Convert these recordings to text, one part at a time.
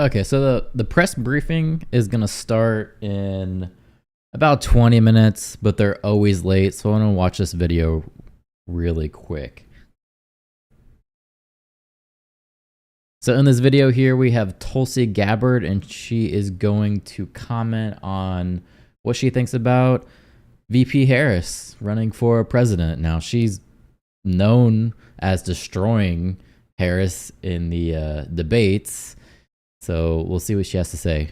Okay, so the press briefing is gonna start in about 20 minutes, but they're always late, so I'm gonna watch this video really quick. So in this video here, we have Tulsi Gabbard, and she is going to comment on what she thinks about VP Harris running for president. Now, she's known as destroying Harris in the debates, so we'll see what she has to say.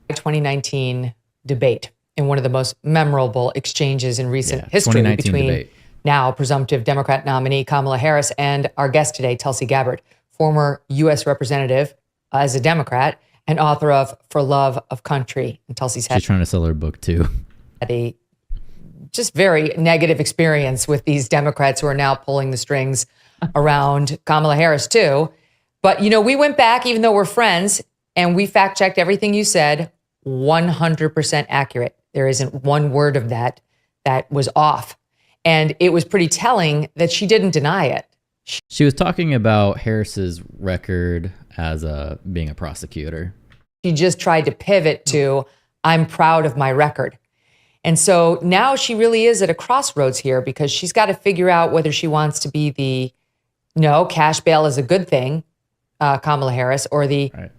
2019 debate in one of the most memorable exchanges in recent history between debate. Now presumptive Democrat nominee Kamala Harris and our guest today, Tulsi Gabbard, former U.S. representative as a Democrat and author of For Love of Country. And Tulsi's She's trying to sell her book too. Had a just very negative experience with these Democrats who are now pulling the strings around Kamala Harris too. But, you know, we went back, even though we're friends, and we fact checked everything you said, 100% accurate. There isn't one word of that was off. And it was pretty telling that she didn't deny it. She was talking about Harris's record as being a prosecutor. She just tried to pivot to, I'm proud of my record. And so now she really is at a crossroads here because she's got to figure out whether she wants to be no, cash bail is a good thing, Kamala Harris, or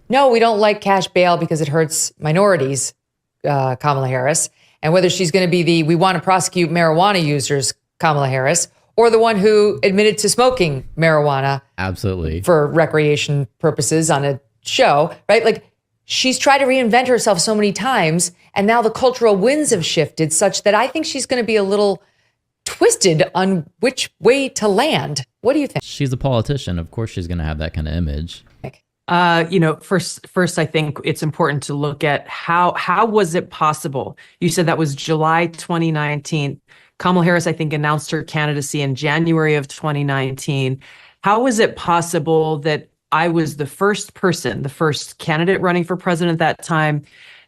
no, we don't like cash bail because it hurts minorities, Kamala Harris, and whether she's going to be we want to prosecute marijuana users, Kamala Harris, or the one who admitted to smoking marijuana. Absolutely. For recreation purposes on a show, right? Like, she's tried to reinvent herself so many times, and now the cultural winds have shifted such that I think she's going to be a little twisted on which way to land. What do you think? She's a politician. Of course she's going to have that kind of image. First, I think it's important to look at how was it possible? You said that was July 2019. Kamala Harris, I think, announced her candidacy in January of 2019. How was it possible that I was the first candidate running for president at that time,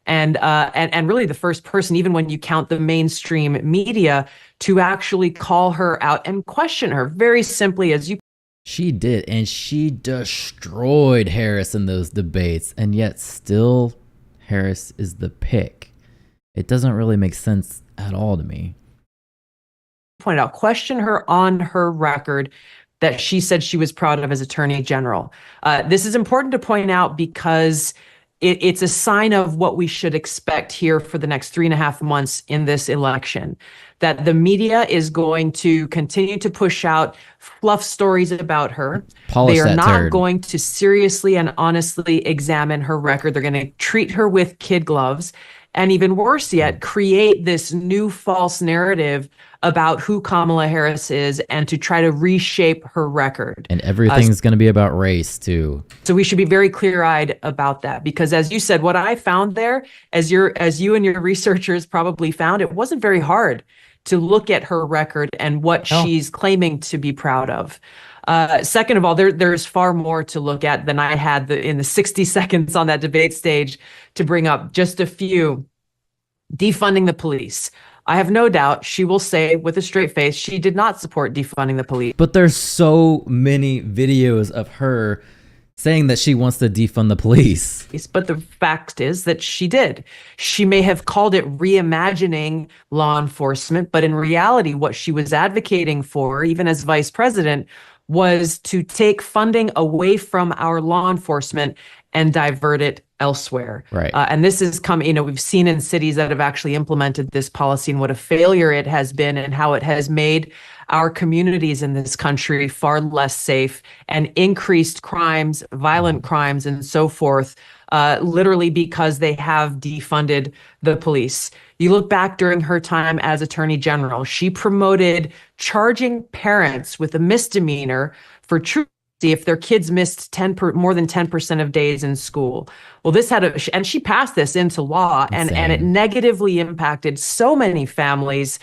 and really the first person, even when you count the mainstream media, to actually call her out and question her very simply as you. She did, and she destroyed Harris in those debates, and yet still Harris is the pick. It doesn't really make sense at all to me. Point out, question her on her record that she said she was proud of as Attorney General. This is important to point out because it's a sign of what we should expect here for the next 3.5 months in this election, that the media is going to continue to push out fluff stories about her. They are not going to seriously and honestly examine her record. They're going to treat her with kid gloves. And even worse yet, create this new false narrative about who Kamala Harris is and to try to reshape her record. And everything's going to be about race too. So we should be very clear-eyed about that, because as you said, what I found there, as you and your researchers probably found, it wasn't very hard to look at her record and what she's claiming to be proud of. Second of all, there's far more to look at than I had in the 60 seconds on that debate stage to bring up. Just a few. Defunding the police. I have no doubt she will say with a straight face she did not support defunding the police. But there's so many videos of her saying that she wants to defund the police. But the fact is that she did. She may have called it reimagining law enforcement, but in reality, what she was advocating for, even as vice president, was to take funding away from our law enforcement and divert it elsewhere. Right. And this has come, we've seen in cities that have actually implemented this policy and what a failure it has been and how it has made our communities in this country far less safe and increased crimes, violent crimes, and so forth, literally because they have defunded the police. You look back during her time as Attorney General, she promoted charging parents with a misdemeanor for truancy if their kids missed more than 10% of days in school. Well, this and she passed this into law, and it negatively impacted so many families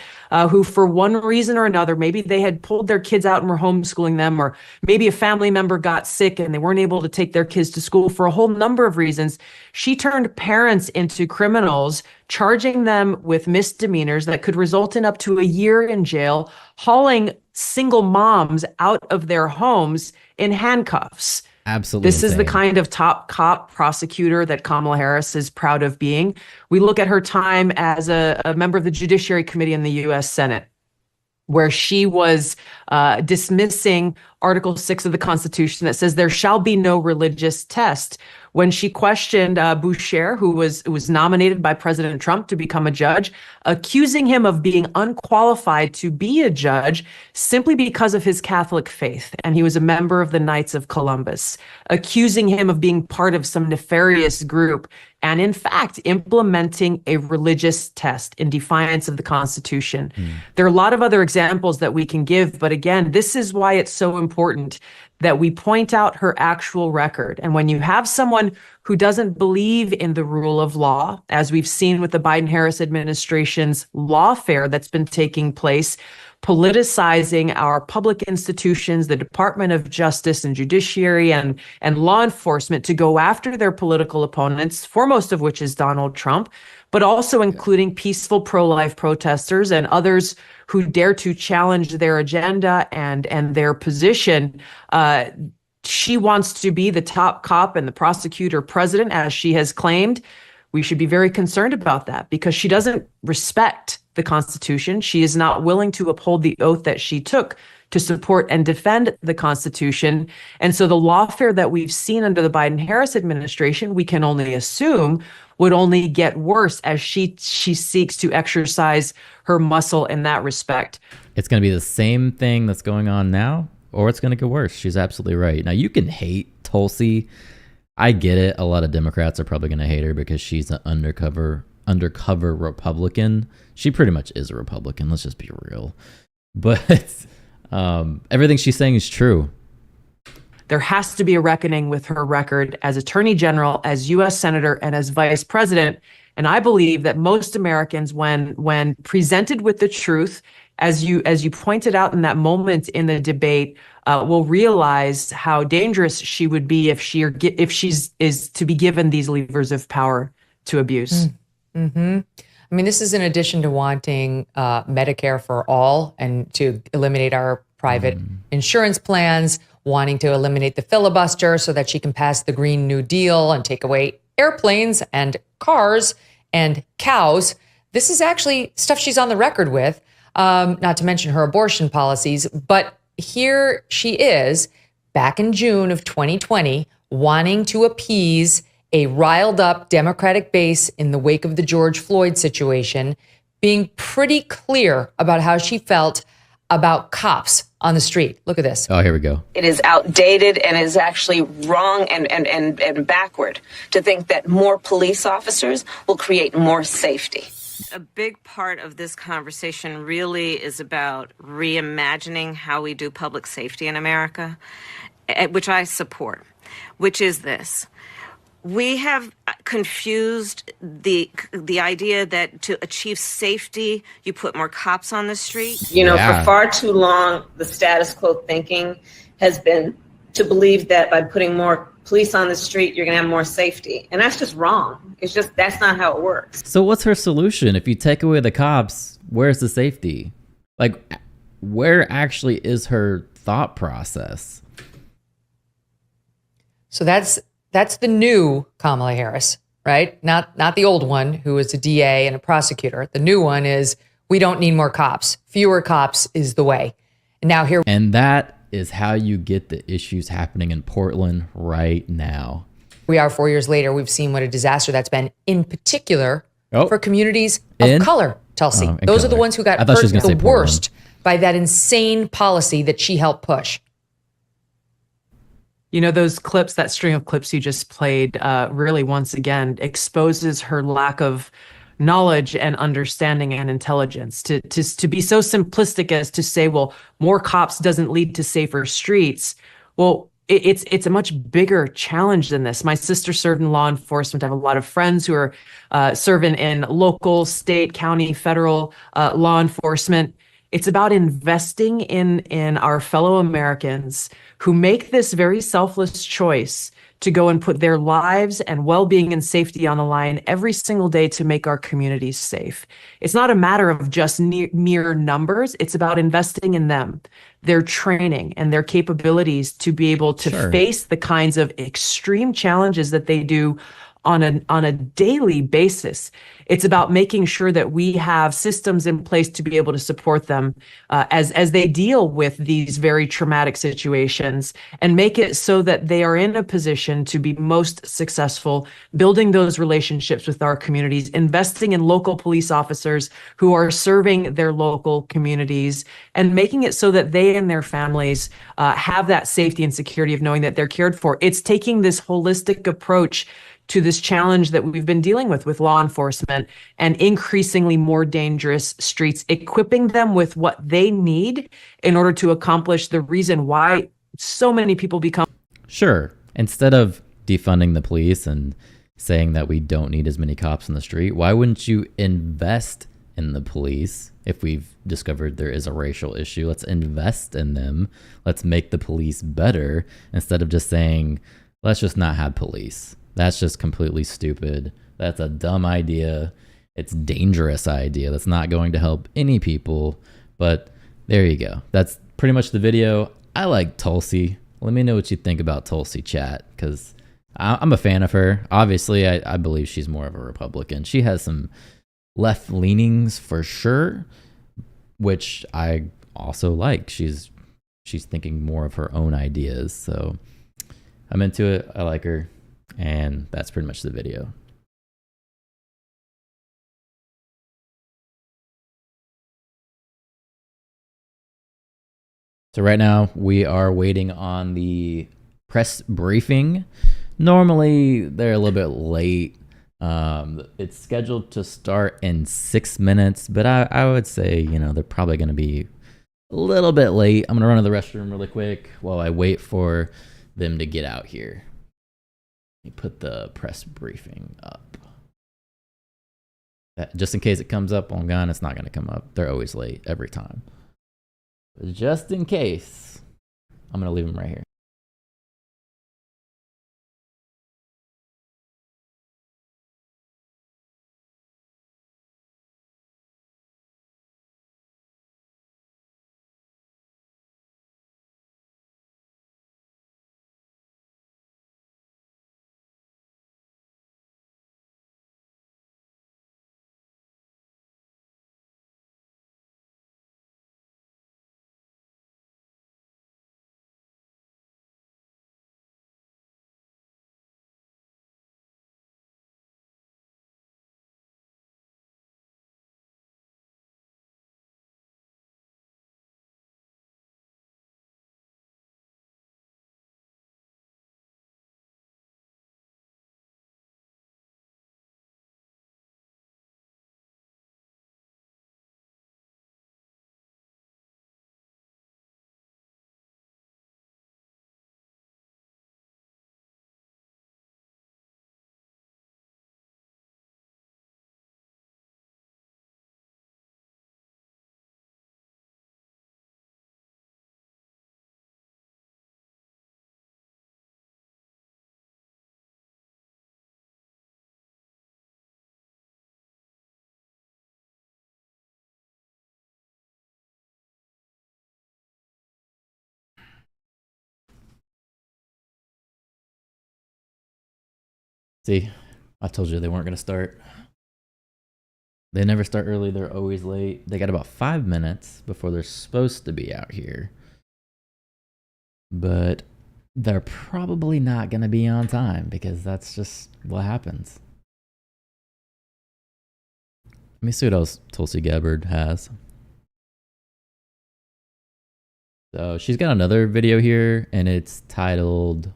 who, for one reason or another, maybe they had pulled their kids out and were homeschooling them, or maybe a family member got sick and they weren't able to take their kids to school for a whole number of reasons. She turned parents into criminals, charging them with misdemeanors that could result in up to a year in jail, hauling single moms out of their homes in handcuffs. Absolutely This is the insane. kind of top cop prosecutor that Kamala Harris is proud of being. We look at her time as a member of the Judiciary Committee in the U.S. Senate, where she was dismissing Article 6 of the Constitution that says there shall be no religious test. When she questioned Boucher, who was nominated by President Trump to become a judge, accusing him of being unqualified to be a judge simply because of his Catholic faith, and he was a member of the Knights of Columbus, accusing him of being part of some nefarious group, and in fact, implementing a religious test in defiance of the Constitution. There are a lot of other examples that we can give, but again, this is why it's so important that we point out her actual record. And when you have someone who doesn't believe in the rule of law, as we've seen with the Biden-Harris administration's lawfare that's been taking place, politicizing our public institutions, the Department of Justice and Judiciary and law enforcement to go after their political opponents, foremost of which is Donald Trump, but also including peaceful pro-life protesters and others who dare to challenge their agenda and their position. She wants to be the top cop and the prosecutor president, as she has claimed. We should be very concerned about that because she doesn't respect the Constitution. She is not willing to uphold the oath that she took to support and defend the Constitution. And so the lawfare that we've seen under the Biden-Harris administration, we can only assume would only get worse as she seeks to exercise her muscle in that respect. It's going to be the same thing that's going on now, or it's going to get worse. She's absolutely right. Now, you can hate Tulsi. I get it. A lot of Democrats are probably going to hate her because she's an undercover Republican. She pretty much is a Republican. Let's just be real. But everything she's saying is true. There has to be a reckoning with her record as Attorney General, as U.S. Senator, and as Vice President. And I believe that most Americans, when presented with the truth, as you pointed out in that moment in the debate, will realize how dangerous she would be if she's to be given these levers of power to abuse. Mm-hmm. I mean, this is in addition to wanting Medicare for all and to eliminate our private insurance plans, wanting to eliminate the filibuster so that she can pass the Green New Deal and take away airplanes and cars and cows. This is actually stuff she's on the record with, not to mention her abortion policies. But here she is back in June of 2020, wanting to appease a riled up Democratic base in the wake of the George Floyd situation, being pretty clear about how she felt about cops on the street. Look at this. Oh, here we go. It is outdated and is actually wrong and backward to think that more police officers will create more safety. A big part of this conversation really is about reimagining how we do public safety in America, which I support, which is this. We have confused the idea that to achieve safety, you put more cops on the street. You know, for far too long, the status quo thinking has been to believe that by putting more police on the street, you're going to have more safety. And that's just wrong. It's just, that's not how it works. So what's her solution? If you take away the cops, where's the safety? Like, where actually is her thought process? So that's the new Kamala Harris, right? Not the old one who was a DA and a prosecutor. The new one is, we don't need more cops. Fewer cops is the way. And now here. And that is how you get the issues happening in Portland right now. We are 4 years later. We've seen what a disaster that's been, in particular for communities of color, Tulsi. Those are the ones who got hurt the worst by that insane policy that she helped push. You know, those clips, that string of clips you just played, really once again exposes her lack of knowledge and understanding and intelligence. To be so simplistic as to say, well, more cops doesn't lead to safer streets. Well, it's a much bigger challenge than this. My sister served in law enforcement. I have a lot of friends who are serving in local, state, county, federal law enforcement. It's about investing in our fellow Americans who make this very selfless choice to go and put their lives and well-being and safety on the line every single day to make our communities safe. It's not a matter of just mere numbers. It's about investing in them. their training and their capabilities to be able to face the kinds of extreme challenges that they do on a daily basis. It's about making sure that we have systems in place to be able to support them as they deal with these very traumatic situations, and make it so that they are in a position to be most successful, building those relationships with our communities, investing in local police officers who are serving their local communities, and making it so that they and their families have that safety and security of knowing that they're cared for. It's taking this holistic approach to this challenge that we've been dealing with law enforcement and increasingly more dangerous streets, equipping them with what they need in order to accomplish the reason why so many people become. Sure. Instead of defunding the police and saying that we don't need as many cops in the street, why wouldn't you invest in the police? If we've discovered there is a racial issue, let's invest in them. Let's make the police better, instead of just saying, let's just not have police. That's just completely stupid. That's a dumb idea. It's a dangerous idea. That's not going to help any people. But there you go. That's pretty much the video. I like Tulsi. Let me know what you think about Tulsi, chat, because I'm a fan of her. Obviously, I believe she's more of a Republican. She has some left leanings for sure, which I also like. She's thinking more of her own ideas. So I'm into it. I like her. And that's pretty much the video. So right now we are waiting on the press briefing. Normally they're a little bit late. It's scheduled to start in 6 minutes, but I would say, they're probably going to be a little bit late. I'm going to run to the restroom really quick while I wait for them to get out here. Put the press briefing up. Just in case it comes up on Gun, it's not going to come up. They're always late every time. But just in case, I'm going to leave them right here. See, I told you they weren't going to start. They never start early. They're always late. They got about 5 minutes before they're supposed to be out here. But they're probably not going to be on time, because that's just what happens. Let me see what else Tulsi Gabbard has. So she's got another video here, and it's titled...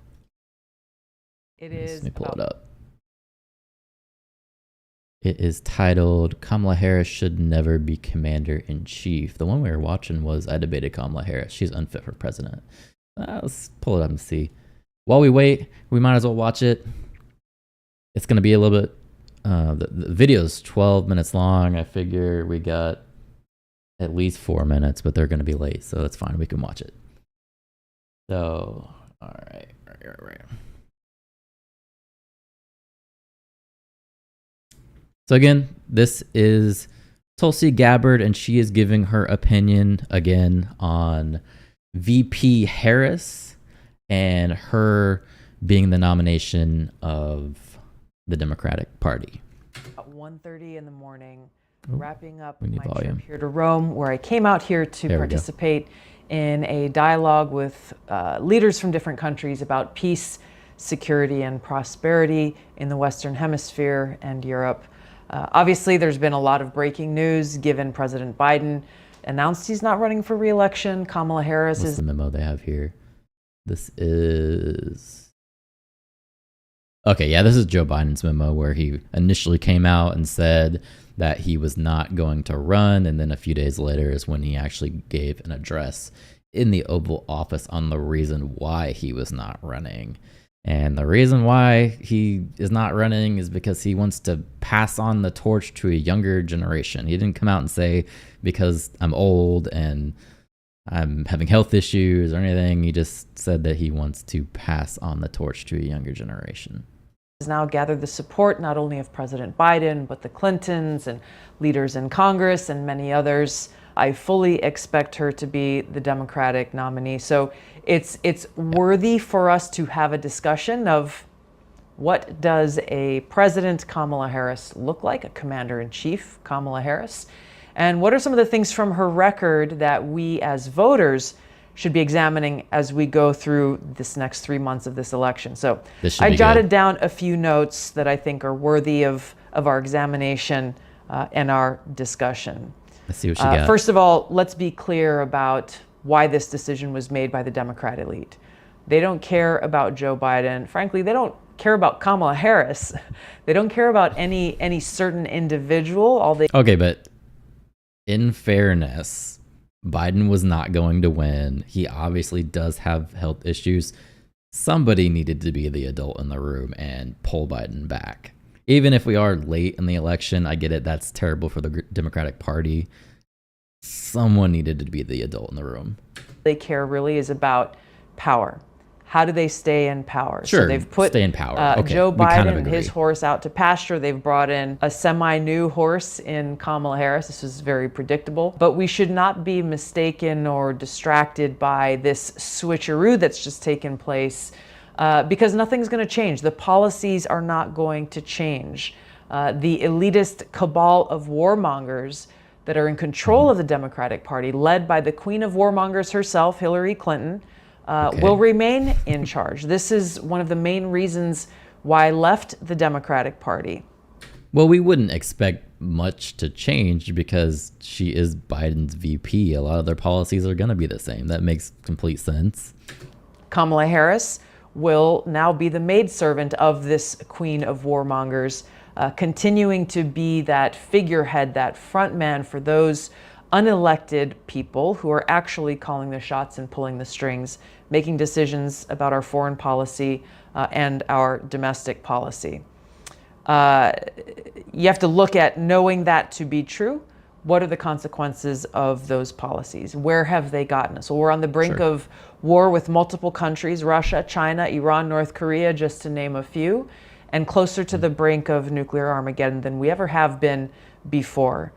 It is... Let me pull it up. It is titled, Kamala Harris should never be commander-in-chief. The one we were watching was, I debated Kamala Harris. She's unfit for president. Let's pull it up and see. While we wait, we might as well watch it. It's going to be a little bit... the video is 12 minutes long. I figure we got at least 4 minutes, but they're going to be late, so that's fine. We can watch it. So, all right. So again, this is Tulsi Gabbard, and she is giving her opinion again on VP Harris and her being the nomination of the Democratic Party. At 1:30 in the morning, wrapping up my volume. trip here to Rome, where I came out here to participate in a dialogue with leaders from different countries about peace, security, and prosperity in the Western Hemisphere and Europe. Obviously, there's been a lot of breaking news given President Biden announced he's not running for re-election. Kamala Harris What's the memo they have here? This is... Okay, yeah, this is Joe Biden's memo where he initially came out and said that he was not going to run, and then a few days later is when he actually gave an address in the Oval Office on the reason why he was not running. And the reason why he is not running is because he wants to pass on the torch to a younger generation. He didn't come out and say, because I'm old and I'm having health issues or anything. He just said that he wants to pass on the torch to a younger generation. Has now gathered the support not only of President Biden, but the Clintons and leaders in Congress and many others. I fully expect her to be the Democratic nominee. So it's worthy for us to have a discussion of what does a President Kamala Harris look like, a Commander-in-Chief Kamala Harris, and what are some of the things from her record that we as voters should be examining as we go through this next 3 months of this election. So I jotted down a few notes that I think are worthy of our examination and our discussion. Let's see what she got. First of all, let's be clear about why this decision was made by the Democrat elite. They don't care about Joe Biden. Frankly, they don't care about Kamala Harris. They don't care about any certain individual. Okay, but in fairness, Biden was not going to win. He obviously does have health issues. Somebody needed to be the adult in the room and pull Biden back. Even if we are late in the election, I get it. That's terrible for the Democratic Party. Someone needed to be the adult in the room. They care really is about power. How do they stay in power? Sure, so they've put stay in power. Okay, Joe Biden kind of and his horse out to pasture. They've brought in a semi-new horse in Kamala Harris. This is very predictable. But we should not be mistaken or distracted by this switcheroo that's just taken place because nothing's going to change. The policies are not going to change. The elitist cabal of warmongers that are in control of the Democratic Party, led by the queen of warmongers herself, Hillary Clinton, will remain in charge. This is one of the main reasons why I left the Democratic Party. Well, we wouldn't expect much to change because she is Biden's VP. A lot of their policies are going to be the same. That makes complete sense. Kamala Harris will now be the maidservant of this queen of warmongers, continuing to be that figurehead, that front man for those unelected people who are actually calling the shots and pulling the strings, making decisions about our foreign policy and our domestic policy. You have to look at knowing that to be true. What are the consequences of those policies? Where have they gotten us? Well, we're on the brink of war with multiple countries, Russia, China, Iran, North Korea, just to name a few, and closer to the brink of nuclear Armageddon than we ever have been before.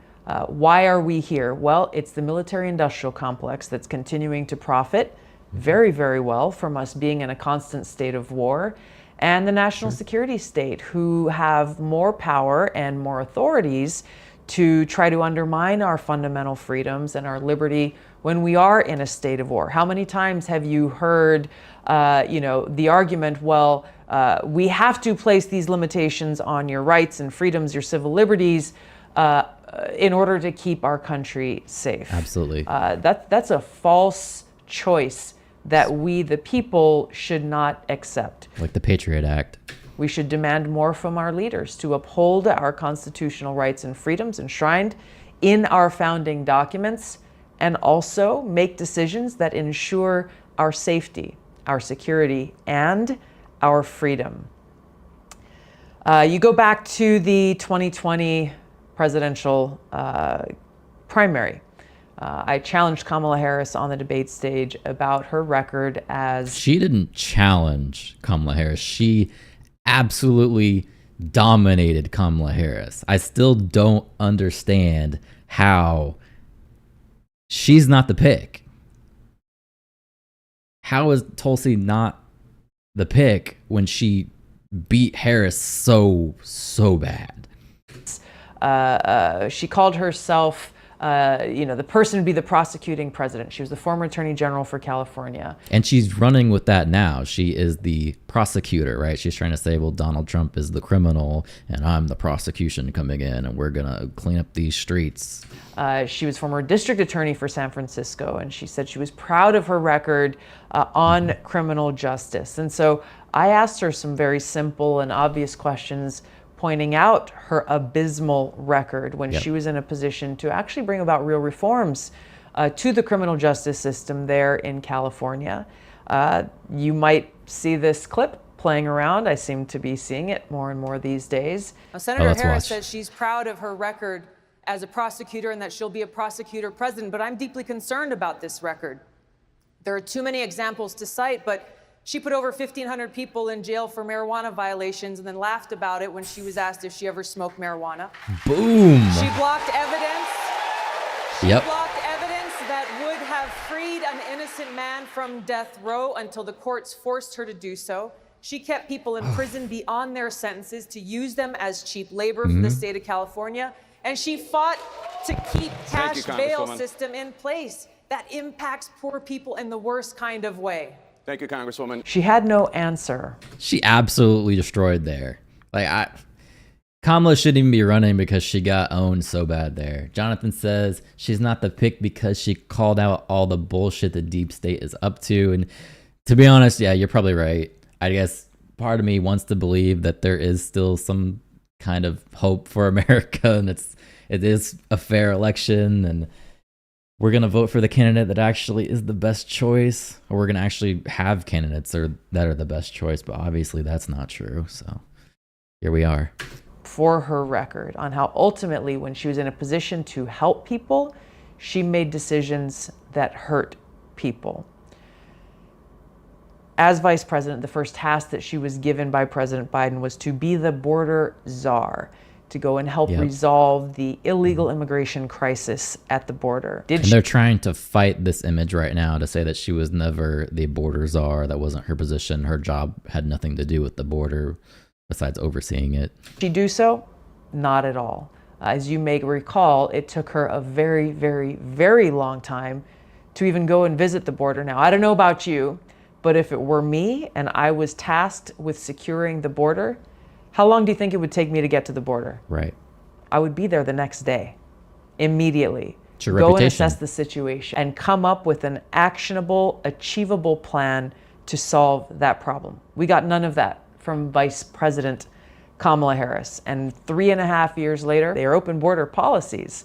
Why are we here? Well, it's the military-industrial complex that's continuing to profit very, very well from us being in a constant state of war, and the national security state, who have more power and more authorities to try to undermine our fundamental freedoms and our liberty when we are in a state of war. How many times have you heard, the argument, well, we have to place these limitations on your rights and freedoms, your civil liberties, in order to keep our country safe? Absolutely. That's a false choice that we, the people, should not accept. Like the Patriot Act. We should demand more from our leaders to uphold our constitutional rights and freedoms enshrined in our founding documents, and also make decisions that ensure our safety, our security, and our freedom. You go back to the 2020 presidential primary. I challenged Kamala Harris on the debate stage about her record as... She didn't challenge Kamala Harris. She absolutely dominated Kamala Harris. I still don't understand how she's not the pick. How is Tulsi not the pick when she beat Harris so bad? She called herself, the person to be the prosecuting president. She was the former attorney general for California. And she's running with that now. She is the prosecutor, right? She's trying to say, well, Donald Trump is the criminal and I'm the prosecution coming in and we're going to clean up these streets. She was former district attorney for San Francisco, and she said she was proud of her record on criminal justice. And so I asked her some very simple and obvious questions, pointing out her abysmal record when she was in a position to actually bring about real reforms to the criminal justice system there in California. You might see this clip playing around. I seem to be seeing it more and more these days. Now, Senator Harris says she's proud of her record as a prosecutor and that she'll be a prosecutor president, but I'm deeply concerned about this record. There are too many examples to cite, but she put over 1,500 people in jail for marijuana violations and then laughed about it when she was asked if she ever smoked marijuana. Boom. She blocked evidence. Yep. Blocked evidence that would have freed an innocent man from death row until the courts forced her to do so. She kept people in prison beyond their sentences to use them as cheap labor for the state of California. And she fought to keep cash bail system in place that impacts poor people in the worst kind of way. Thank you, Congresswoman. She had no answer. She absolutely destroyed there. Kamala shouldn't even be running because she got owned so bad there. Jonathan says she's not the pick because she called out all the bullshit the deep state is up to. And to be honest, yeah, you're probably right. I guess part of me wants to believe that there is still some kind of hope for America, and it is a fair election, and we're going to vote for the candidate that actually is the best choice, or we're going to actually have candidates that are the best choice, but obviously that's not true. So here we are. For her record on how ultimately, when she was in a position to help people, she made decisions that hurt people. As vice president, the first task that she was given by President Biden was to be the border czar, to go and help resolve the illegal immigration crisis at the border. They're trying to fight this image right now to say that she was never the border czar. That wasn't her position. Her job had nothing to do with the border besides overseeing it. Did she do so? Not at all. As you may recall, it took her a very, very, very long time to even go and visit the border. Now, I don't know about you, but if it were me and I was tasked with securing the border, how long do you think it would take me to get to the border? Right. I would be there the next day, immediately. It's your Go reputation. and assess the situation and come up with an actionable, achievable plan to solve that problem. We got none of that from Vice President Kamala Harris. And 3.5 years later, their open border policies,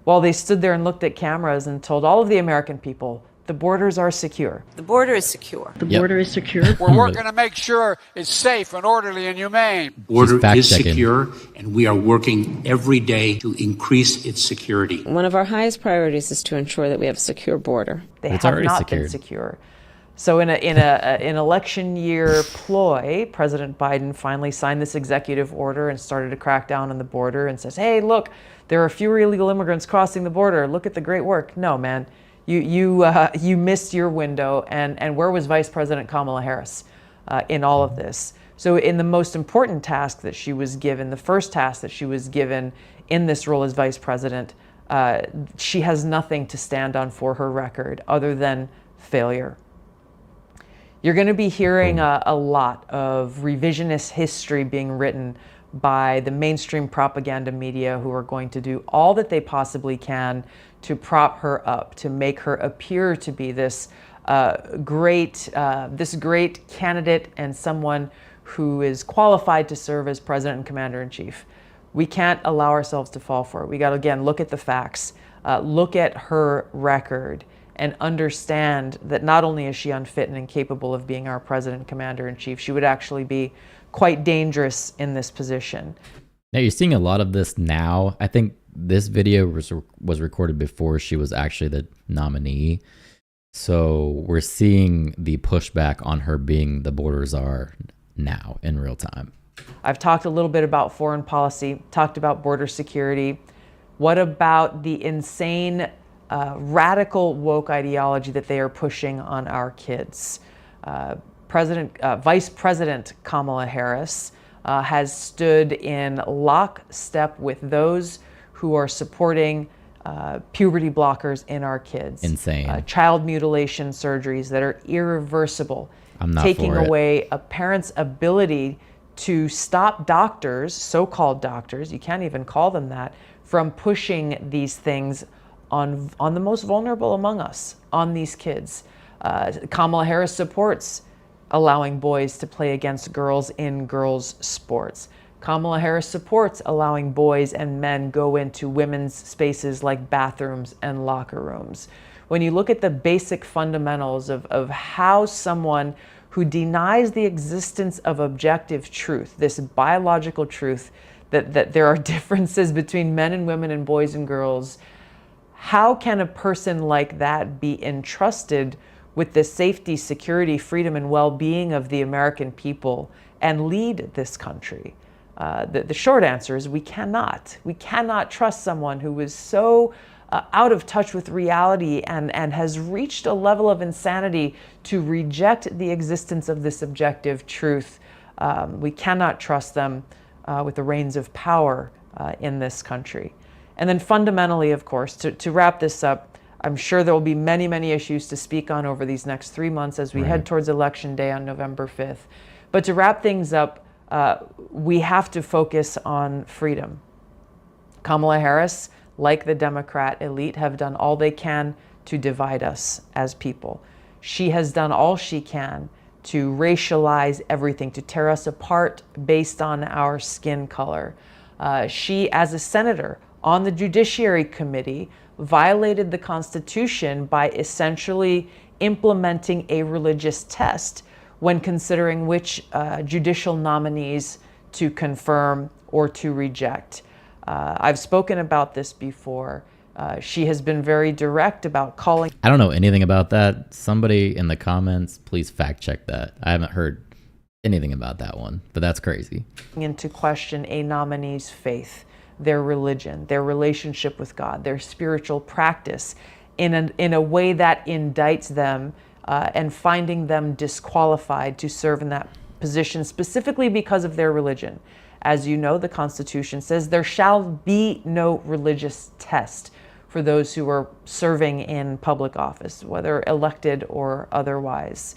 while they stood there and looked at cameras and told all of the American people, the borders are secure. The border is secure. The border is secure. We're working to make sure it's safe and orderly and humane. Border is secure, and we are working every day to increase its security. One of our highest priorities is to ensure that we have a secure border. They have not been secure. So in an election year ploy, President Biden finally signed this executive order and started to crack down on the border and says, hey, look, there are fewer illegal immigrants crossing the border. Look at the great work. No, man. You missed your window, and where was Vice President Kamala Harris in all of this? So in the most important task that she was given, the first task that she was given in this role as vice president, she has nothing to stand on for her record other than failure. You're going to be hearing a lot of revisionist history being written by the mainstream propaganda media, who are going to do all that they possibly can to prop her up, to make her appear to be this great candidate and someone who is qualified to serve as president and commander-in-chief. We can't allow ourselves to fall for it. We got to, again, look at the facts, look at her record, and understand that not only is she unfit and incapable of being our president and commander-in-chief, she would actually be quite dangerous in this position. Now, you're seeing a lot of this now. I think this video was recorded before she was actually the nominee. So we're seeing the pushback on her being the border czar now in real time. I've talked a little bit about foreign policy, talked about border security. What about the insane radical woke ideology that they are pushing on our kids. Vice President Kamala Harris has stood in lockstep with those who are supporting puberty blockers in our kids. Insane. Child mutilation surgeries that are irreversible. I'm not taking for it. away a parent's ability to stop doctors, so-called doctors, you can't even call them that, from pushing these things on the most vulnerable among us, on these kids. Kamala Harris supports allowing boys to play against girls in girls' sports. Kamala Harris supports allowing boys and men go into women's spaces like bathrooms and locker rooms. When you look at the basic fundamentals of how someone who denies the existence of objective truth, this biological truth that there are differences between men and women and boys and girls, how can a person like that be entrusted with the safety, security, freedom, and well-being of the American people and lead this country? The short answer is we cannot. We cannot trust someone who is so out of touch with reality and has reached a level of insanity to reject the existence of this objective truth. We cannot trust them with the reins of power in this country. And then fundamentally, of course, to wrap this up, I'm sure there will be many, many issues to speak on over these next 3 months as we head towards Election Day on November 5th. But to wrap things up, we have to focus on freedom. Kamala Harris, like the Democrat elite, have done all they can to divide us as people. She has done all she can to racialize everything, to tear us apart based on our skin color. She, as a senator on the Judiciary Committee, violated the Constitution by essentially implementing a religious test when considering which judicial nominees to confirm or to reject. I've spoken about this before. She has been very direct about calling. I don't know anything about that. Somebody in the comments, please fact check that. I haven't heard anything about that one, but that's crazy. Into question a nominee's faith, their religion, their relationship with God, their spiritual practice in a way that indicts them and finding them disqualified to serve in that position specifically because of their religion. As you know, the Constitution says there shall be no religious test for those who are serving in public office, whether elected or otherwise.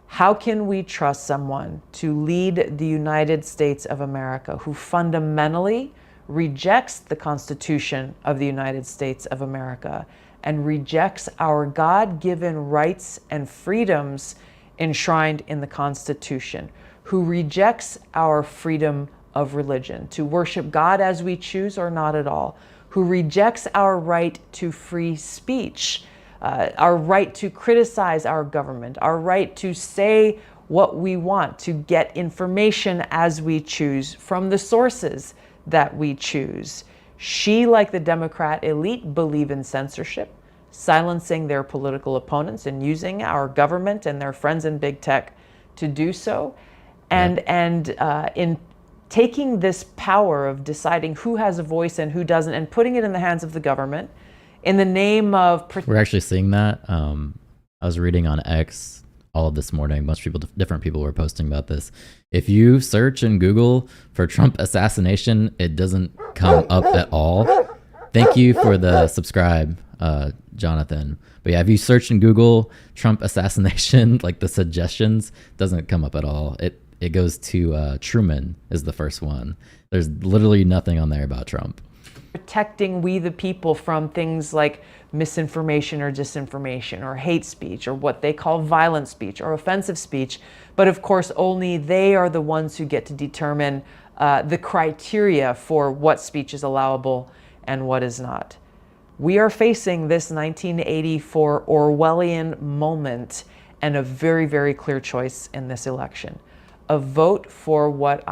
How can we trust someone to lead the United States of America who fundamentally rejects the Constitution of the United States of America and rejects our God-given rights and freedoms enshrined in the Constitution, who rejects our freedom of religion, to worship God as we choose or not at all, who rejects our right to free speech, our right to criticize our government, our right to say what we want, to get information as we choose from the sources that we choose. She, like the Democrat elite, believe in censorship, silencing their political opponents and using our government and their friends in big tech to do so. And in taking this power of deciding who has a voice and who doesn't and putting it in the hands of the government in the name of... We're actually seeing that. I was reading on X all of this morning. A bunch of people, different people were posting about this. If you search in Google for Trump assassination, it doesn't come up at all. Thank you for the subscribe, Jonathan. But yeah, if you search in Google Trump assassination, like the suggestions, doesn't come up at all. It goes to Truman is the first one. There's literally nothing on there about Trump. Protecting we the people from things like misinformation or disinformation or hate speech or what they call violent speech or offensive speech. But of course, only they are the ones who get to determine the criteria for what speech is allowable and what is not. We are facing this 1984 Orwellian moment and a very, very clear choice in this election. A vote for what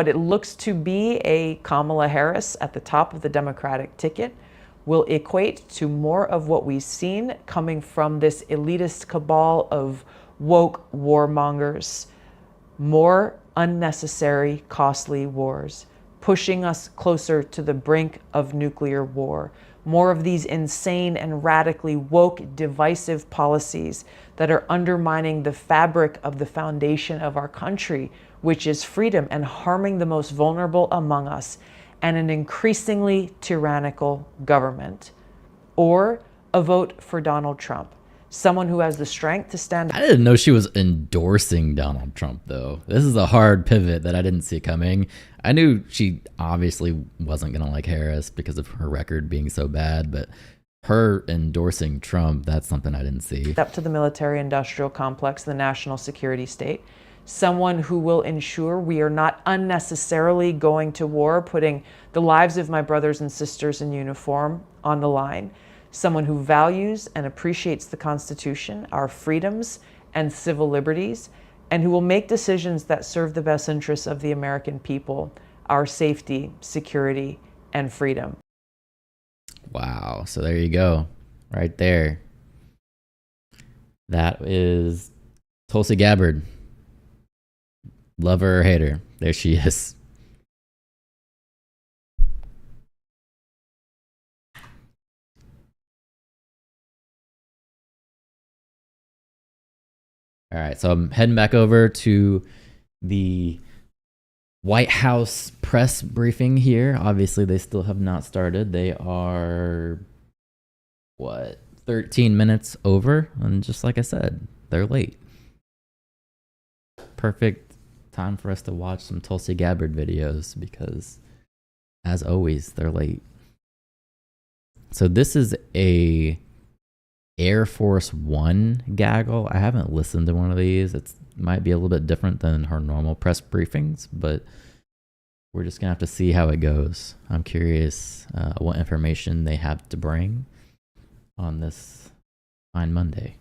it looks to be a Kamala Harris at the top of the Democratic ticket will equate to more of what we've seen coming from this elitist cabal of woke warmongers, more unnecessary, costly wars, pushing us closer to the brink of nuclear war, more of these insane and radically woke, divisive policies that are undermining the fabric of the foundation of our country, which is freedom, and harming the most vulnerable among us, and an increasingly tyrannical government. Or a vote for Donald Trump, someone who has the strength to stand. I didn't know she was endorsing Donald Trump, though. This is a hard pivot that I didn't see coming. I knew she obviously wasn't going to like Harris because of her record being so bad, but her endorsing Trump, that's something I didn't see. Up to the military-industrial complex, the national security state, someone who will ensure we are not unnecessarily going to war, putting the lives of my brothers and sisters in uniform on the line, someone who values and appreciates the Constitution, our freedoms and civil liberties, and who will make decisions that serve the best interests of the American people, our safety, security, and freedom. Wow. So there you go. Right there. That is Tulsi Gabbard. Love her or hate her. There she is. All right, so I'm heading back over to the White House press briefing here. Obviously, they still have not started. They are, 13 minutes over? And just like I said, they're late. Perfect time for us to watch some Tulsi Gabbard videos because, as always, they're late. So this is a Air Force One gaggle. I haven't listened to one of these. It might be a little bit different than her normal press briefings, but we're just gonna have to see how it goes. I'm curious what information they have to bring on this fine Monday.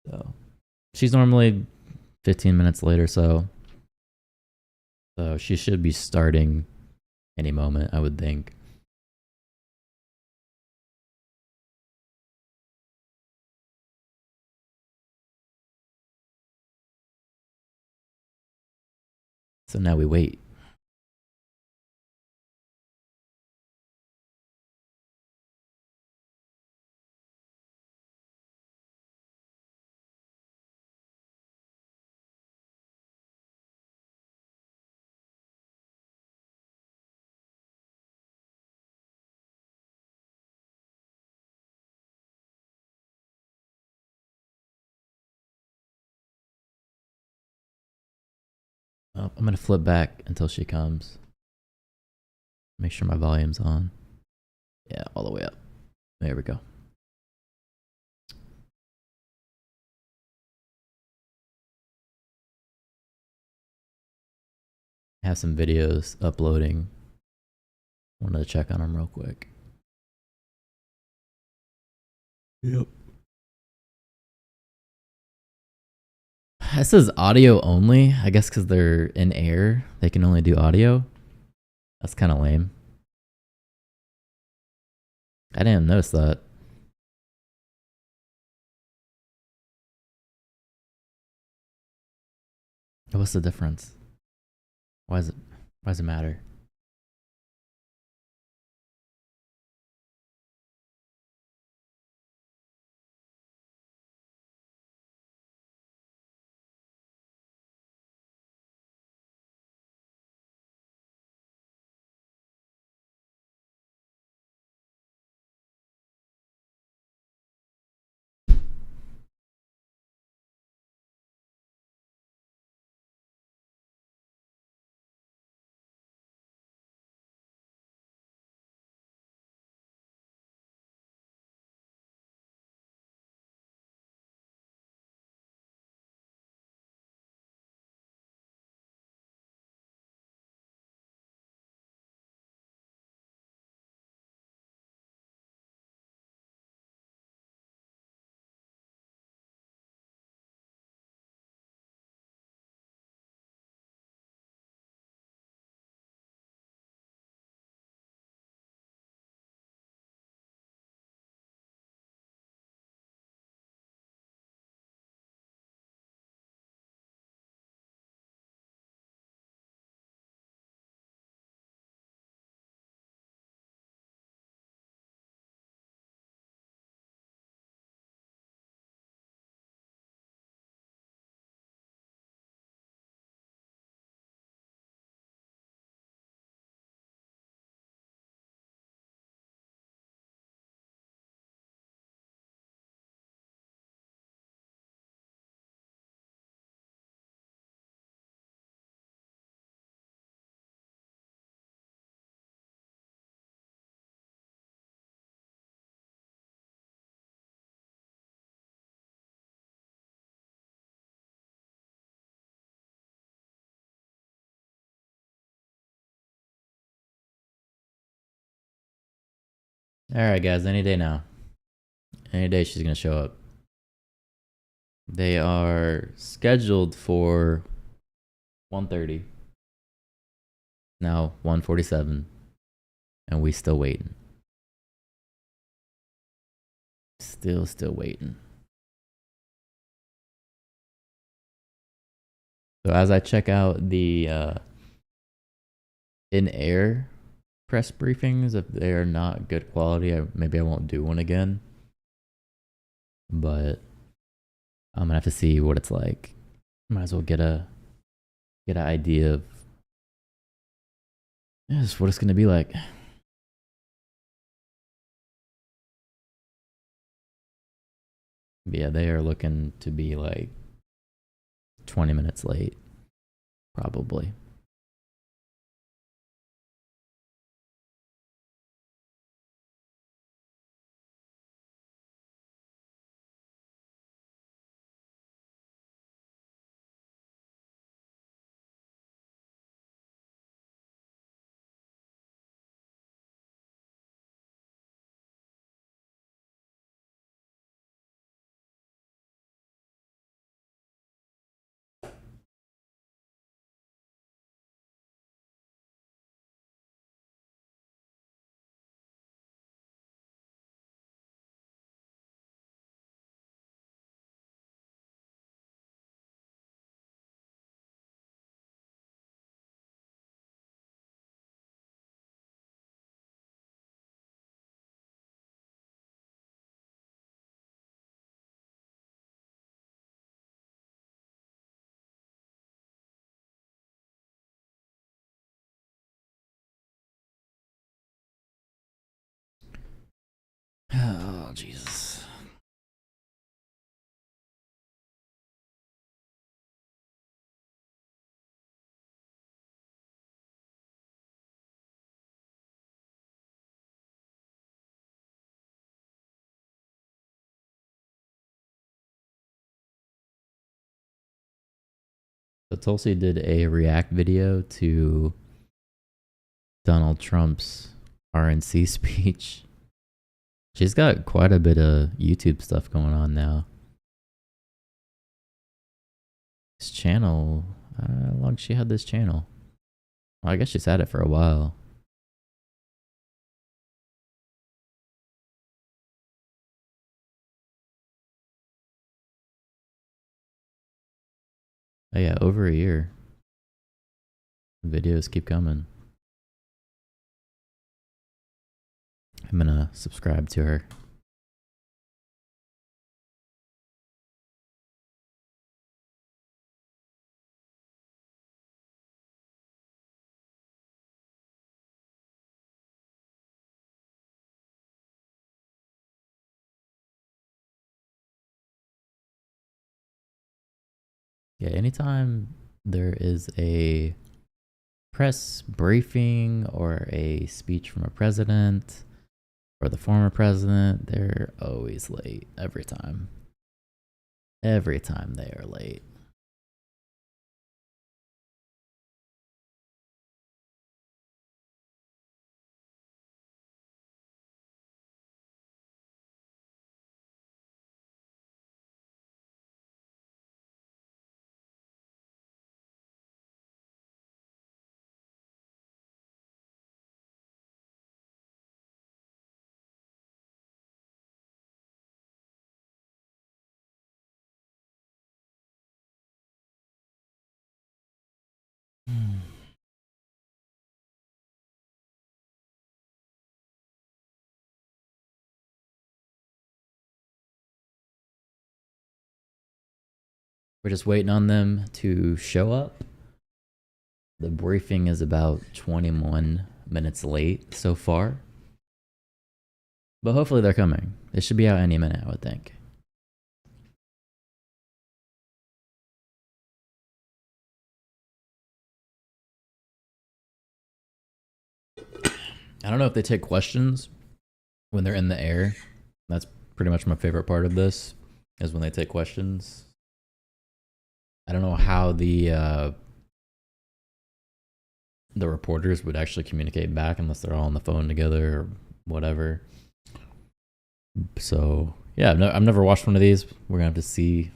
So she's normally 15 minutes late or so. So she should be starting any moment, I would think. So now we wait. Oh, I'm going to flip back until she comes. Make sure my volume's on. Yeah, all the way up. There we go. I have some videos uploading. Wanted to check on them real quick. Yep. This says audio only. I guess because they're in air, they can only do audio. That's kind of lame. I didn't notice that. What's the difference? Why does it matter? All right, guys. Any day now. Any day she's gonna show up. They are scheduled for 1:30. Now 1:47, and we still waiting. Still waiting. So as I check out the in-air press briefings, if they are not good quality, maybe I won't do one again. But I'm gonna have to see what it's like. Might as well get an idea of just what it's gonna be like. But yeah, they are looking to be like 20 minutes late, probably. Oh, Jesus. So Tulsi did a react video to Donald Trump's RNC speech. She's got quite a bit of YouTube stuff going on now. This channel, how long she had this channel? Well, I guess she's had it for a while. Oh yeah, over a year. Videos keep coming. I'm gonna subscribe to her. Yeah, anytime there is a press briefing or a speech from a president or the former president, they're always late. Every time. Every time they are late. We're just waiting on them to show up. The briefing is about 21 minutes late so far. But hopefully they're coming. They should be out any minute, I would think. I don't know if they take questions when they're in the air. That's pretty much my favorite part of this, is when they take questions. I don't know how the reporters would actually communicate back unless they're all on the phone together or whatever. So yeah, I've never watched one of these. We're gonna have to see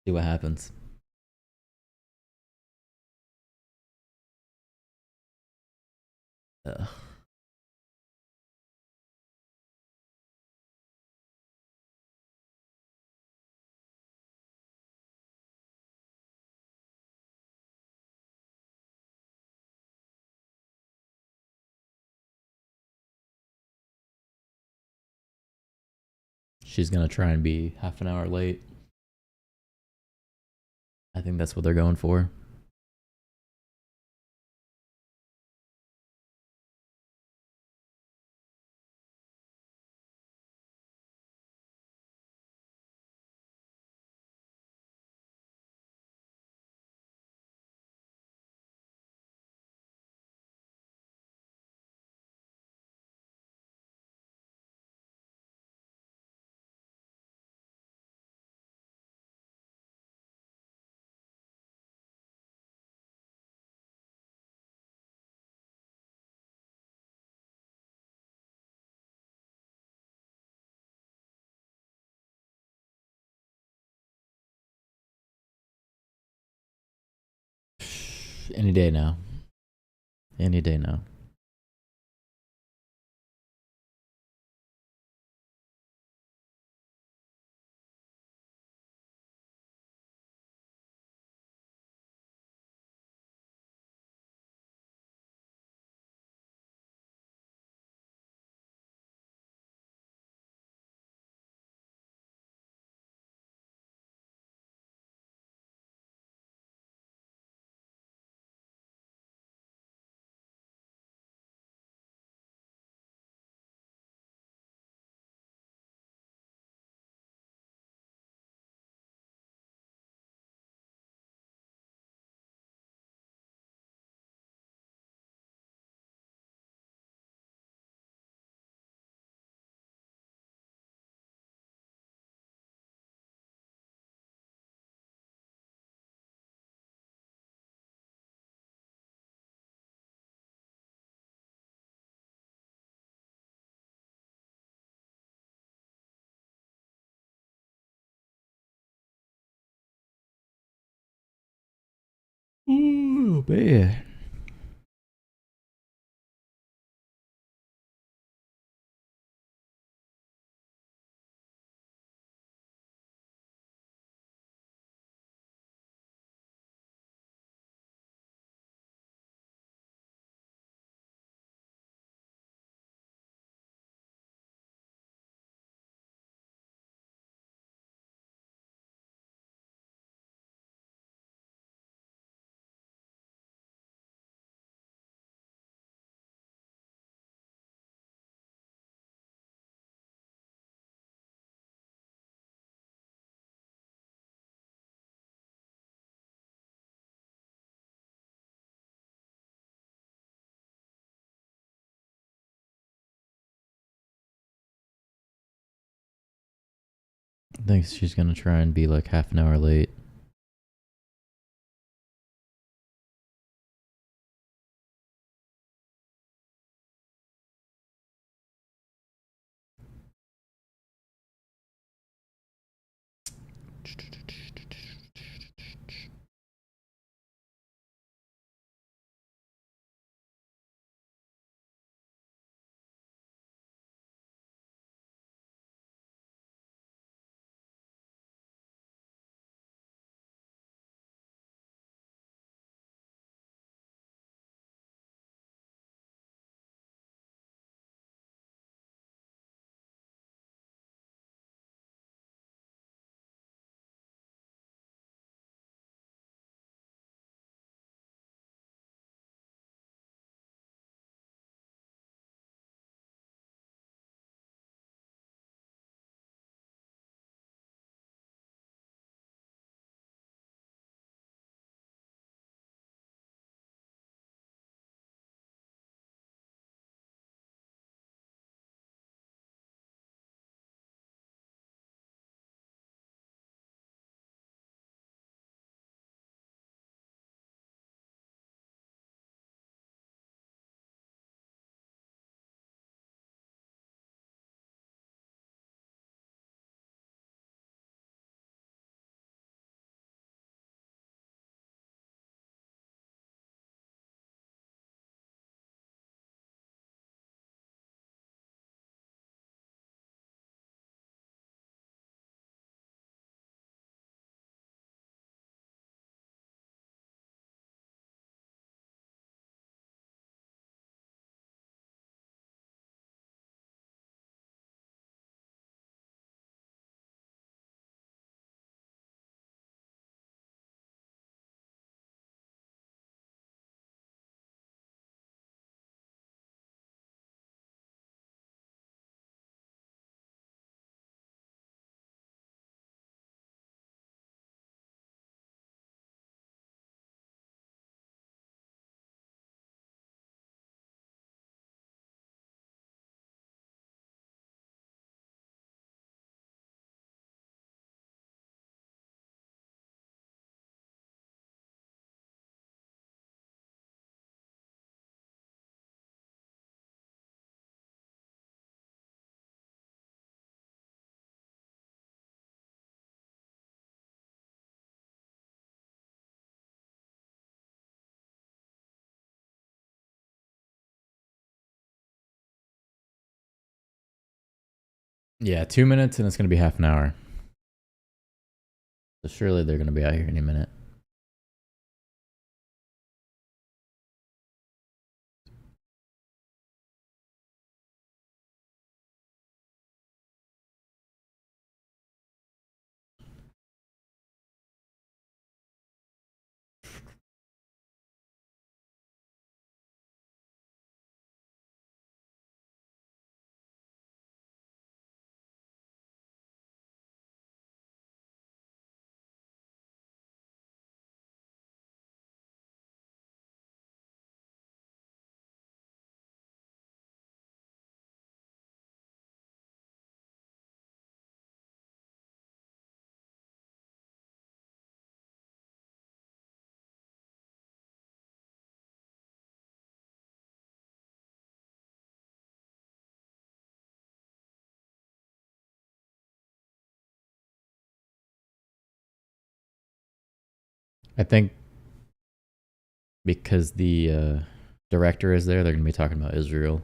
what happens. Ugh. She's gonna try and be half an hour late. I think that's what they're going for. Any day now. Any day now. Ooh, man. I think she's gonna try and be like half an hour late. Yeah, 2 minutes and it's going to be half an hour. So surely they're going to be out here any minute. I think because the director is there, they're going to be talking about Israel.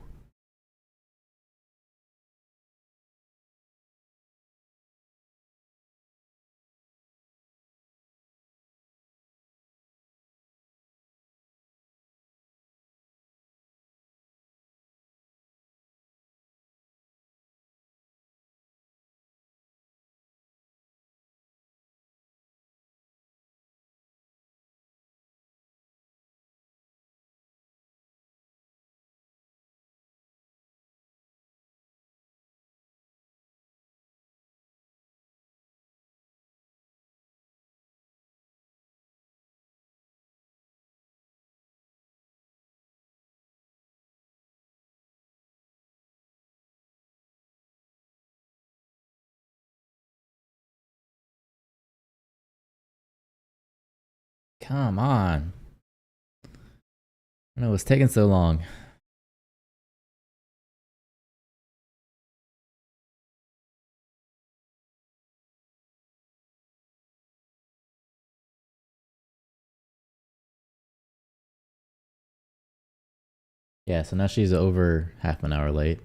Come on. I know it's taking so long. Yeah, so now she's over half an hour late.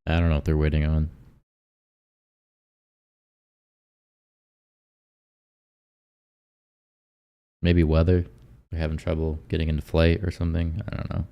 I don't know what they're waiting on. Maybe weather. They're having trouble getting into flight or something. I don't know.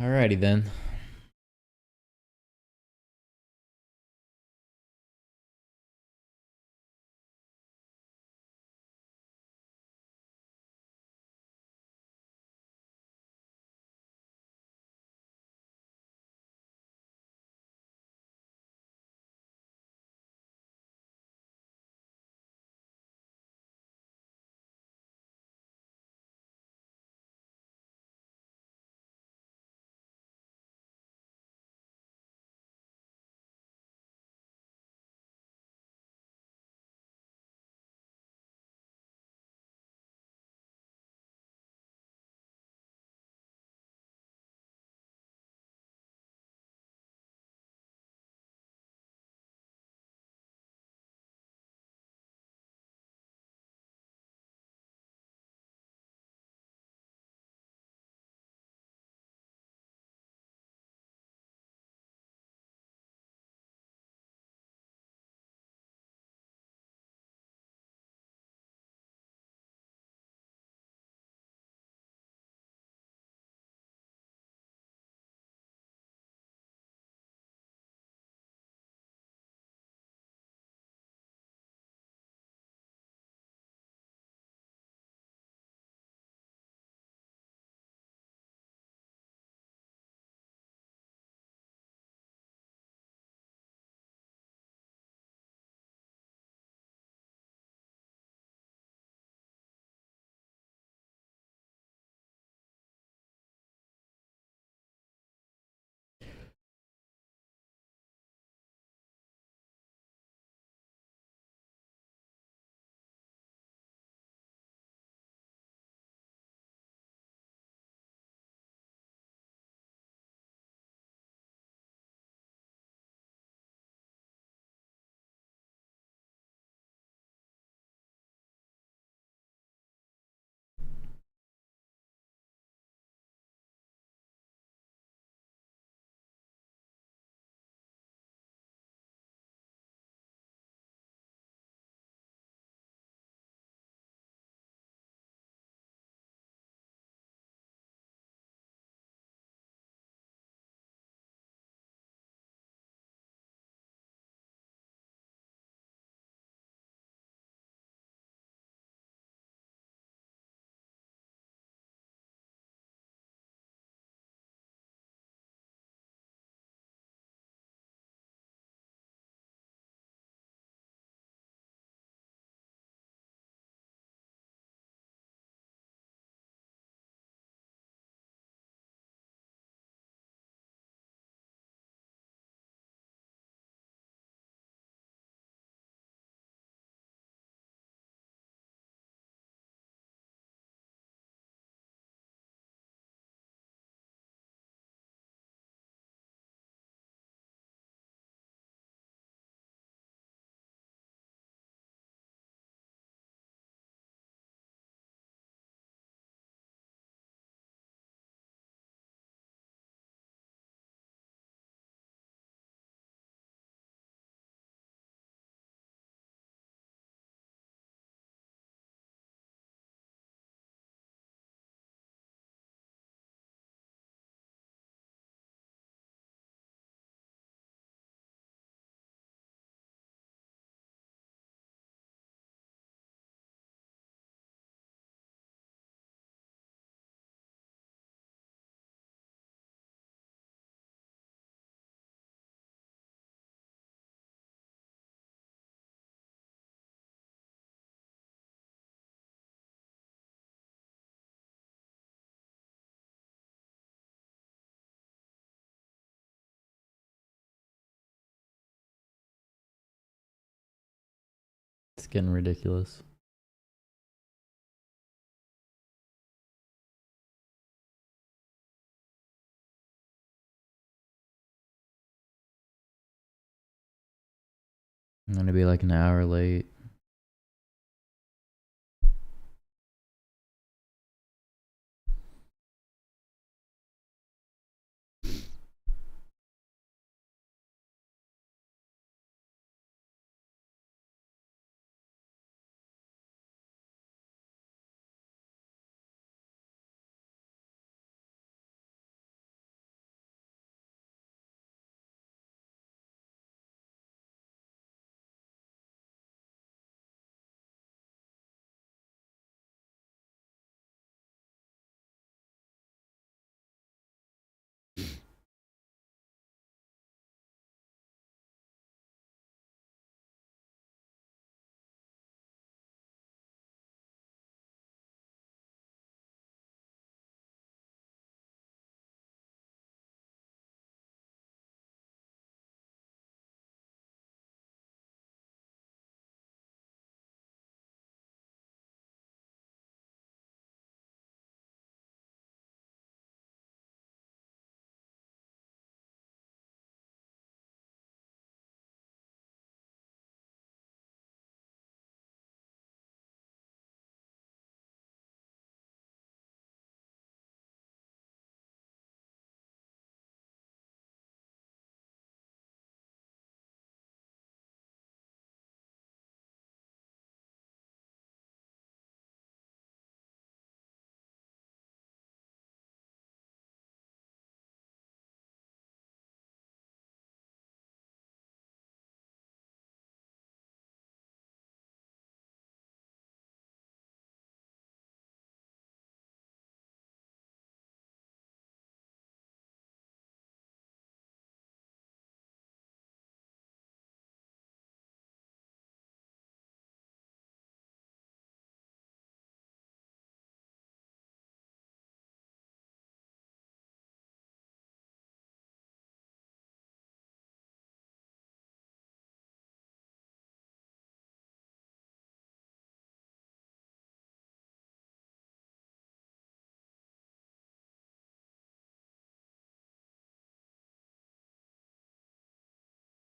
Alrighty then. getting ridiculous. I'm gonna be like an hour late.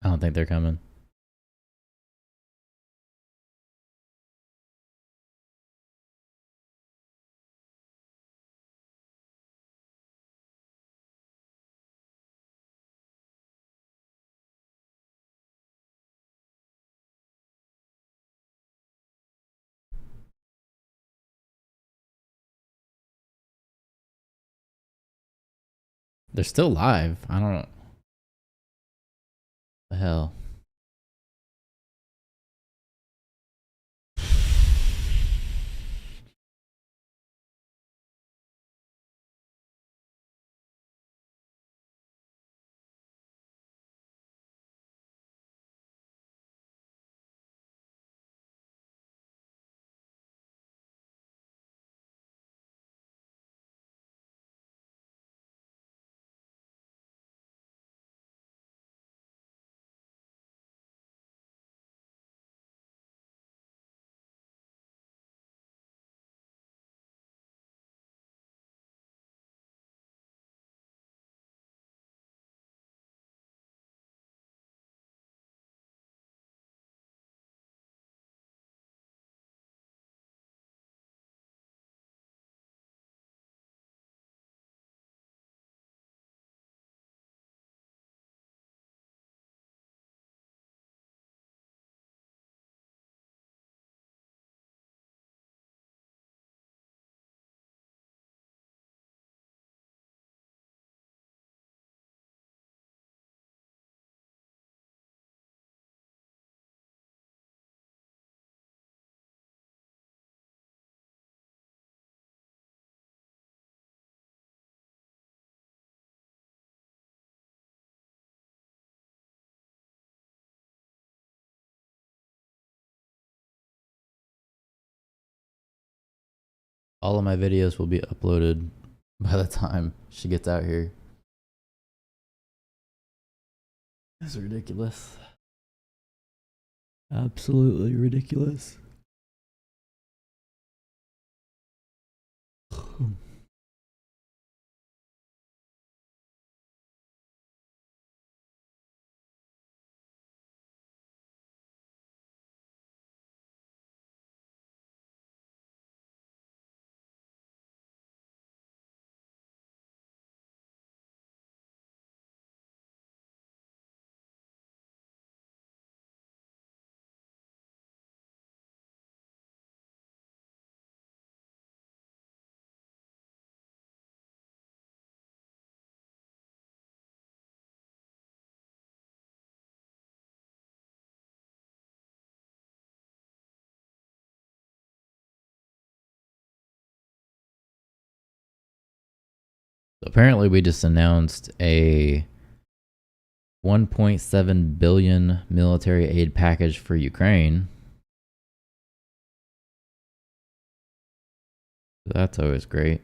I don't think they're coming. They're still live. I don't know. The hell. All of my videos will be uploaded by the time she gets out here. That's ridiculous. Absolutely ridiculous. Apparently, we just announced a 1.7 billion military aid package for Ukraine. That's always great.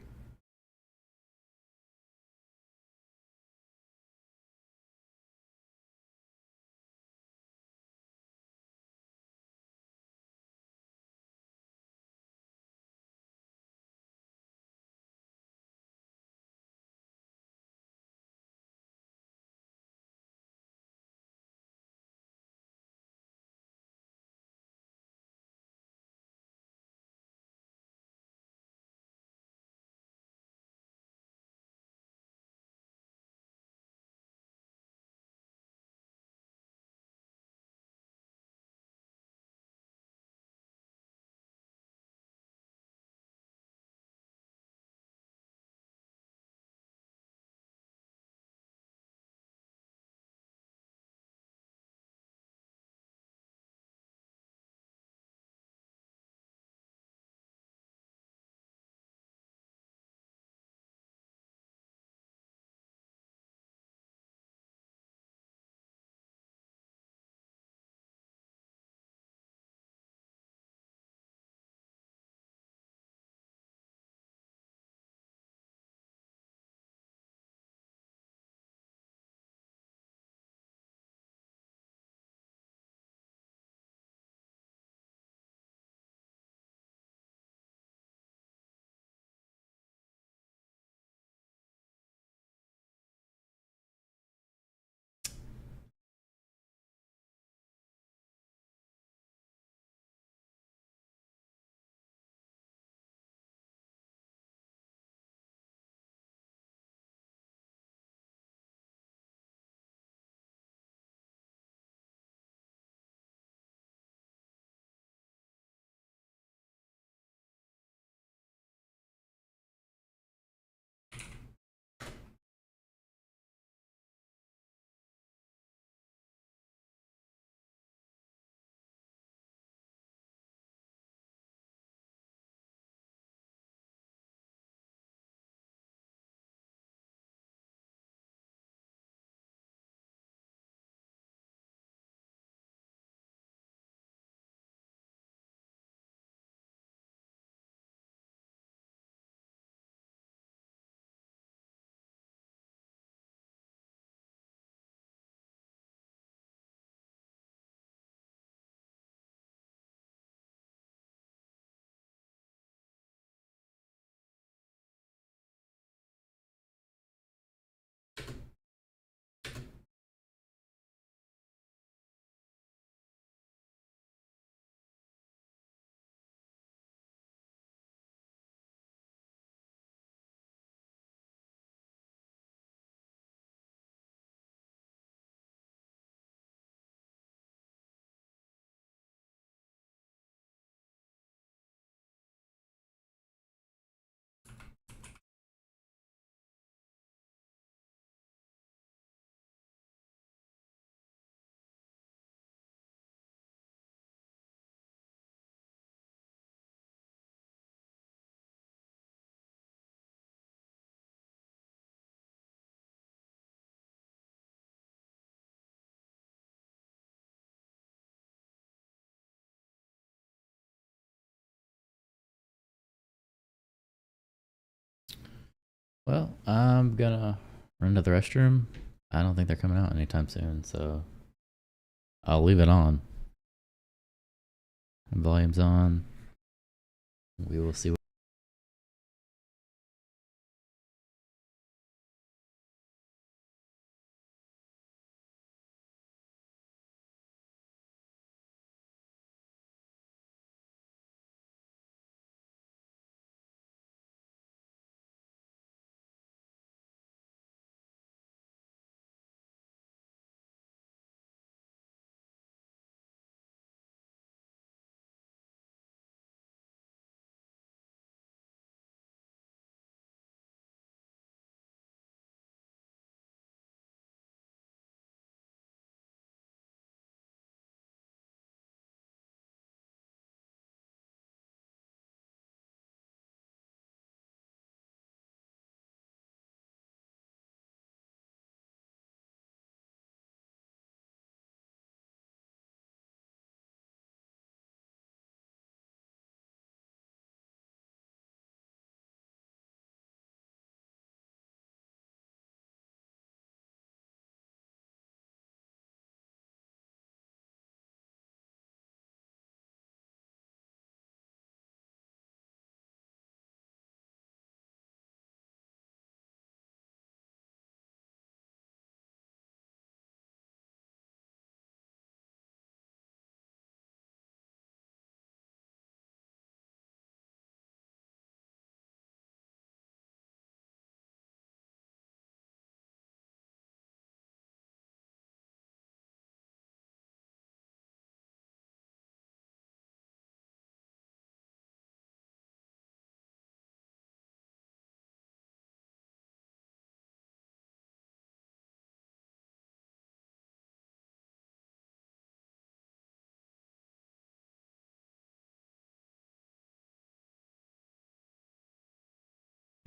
Well, I'm gonna run to the restroom. I don't think they're coming out anytime soon, so I'll leave it on. Volume's on. We will see.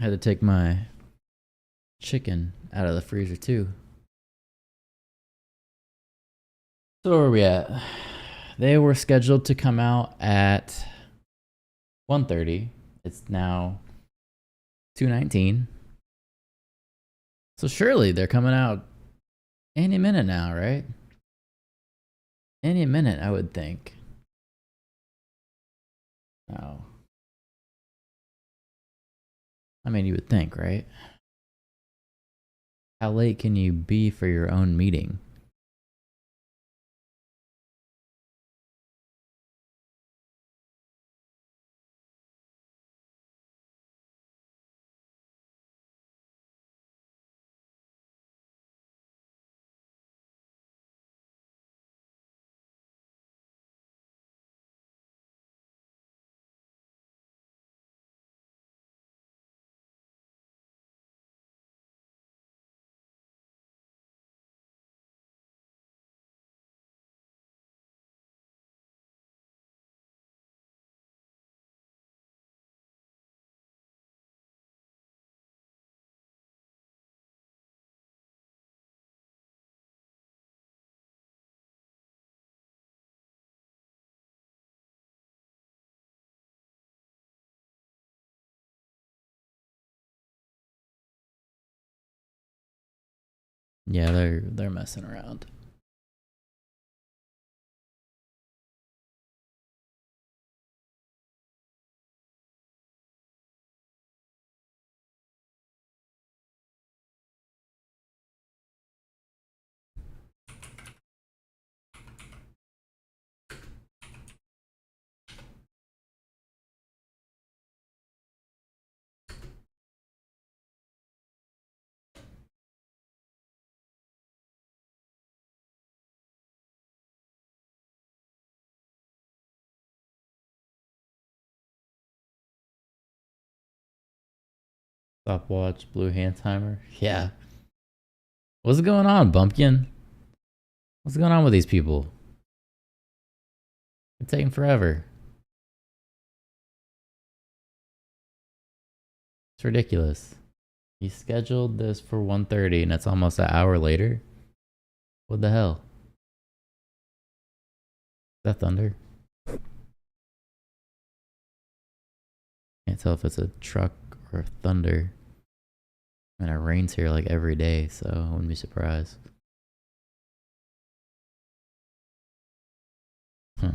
I had to take my chicken out of the freezer too. So where are we at? They were scheduled to come out at 1:30. It's now 2:19. So surely they're coming out any minute now, right? Any minute, I would think. Oh. I mean, you would think, right? How late can you be for your own meeting? Yeah, they're messing around. Stopwatch, blue hand timer. Yeah. What's going on, Bumpkin? What's going on with these people? It's taking forever. It's ridiculous. You scheduled this for 1:30 and it's almost an hour later? What the hell? Is that thunder? Can't tell if it's a truck or thunder. And it rains here like every day, so I wouldn't be surprised. Huh.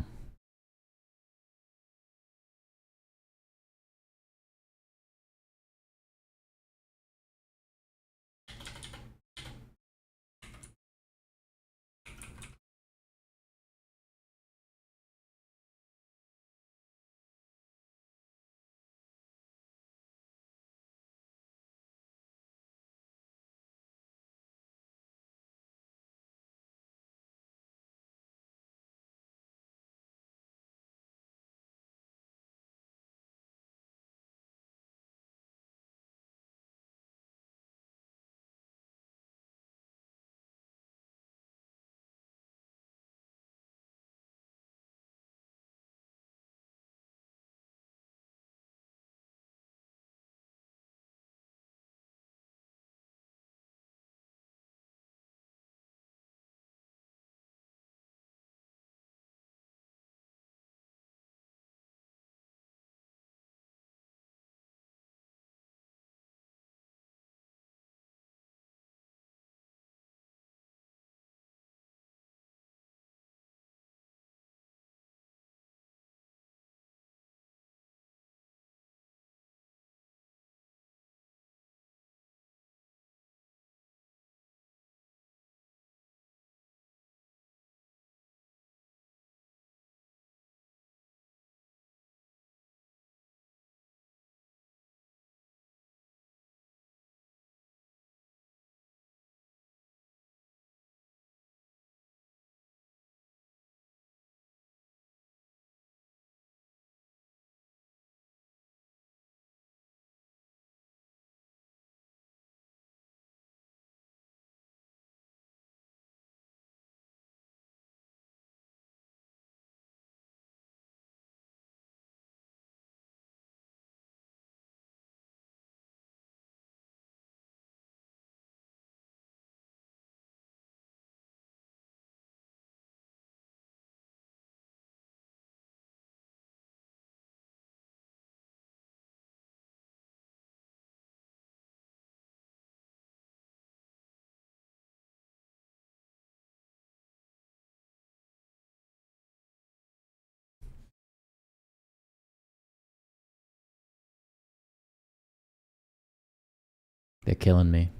They're killing me.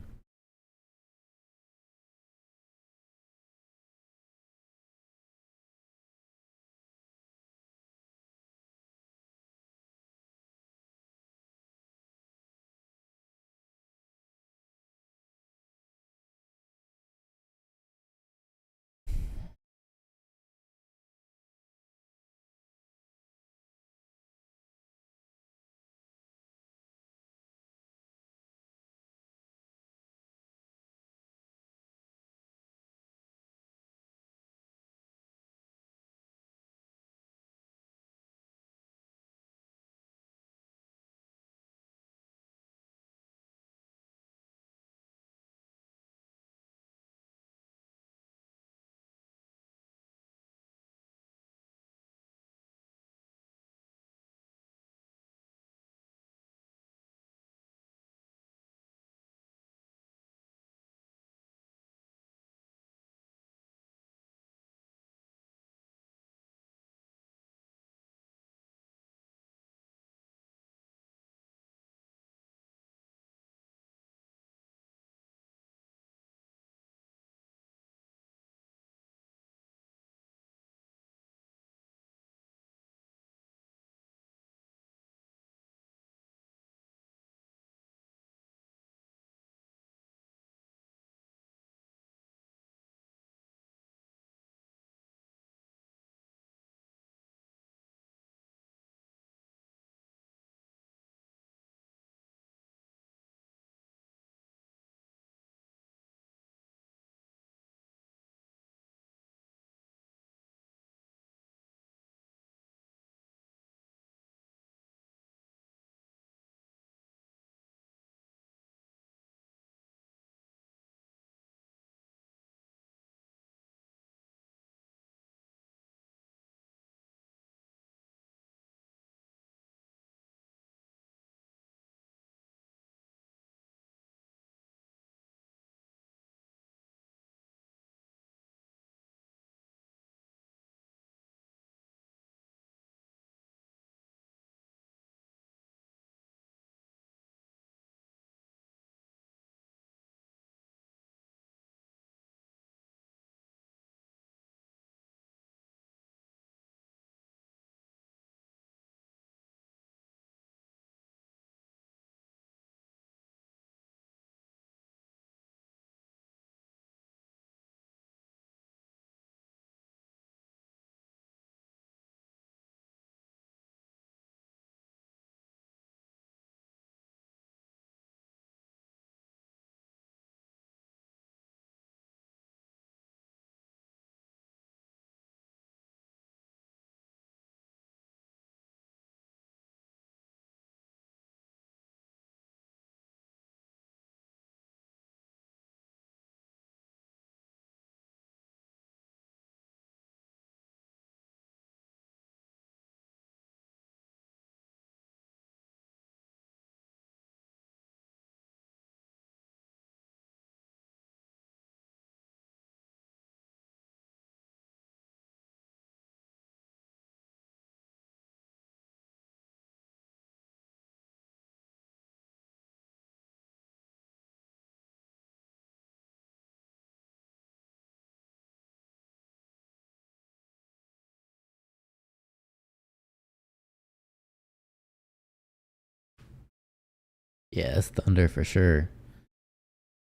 Yeah, it's thunder for sure.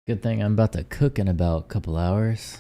Good thing I'm about to cook in about a couple hours.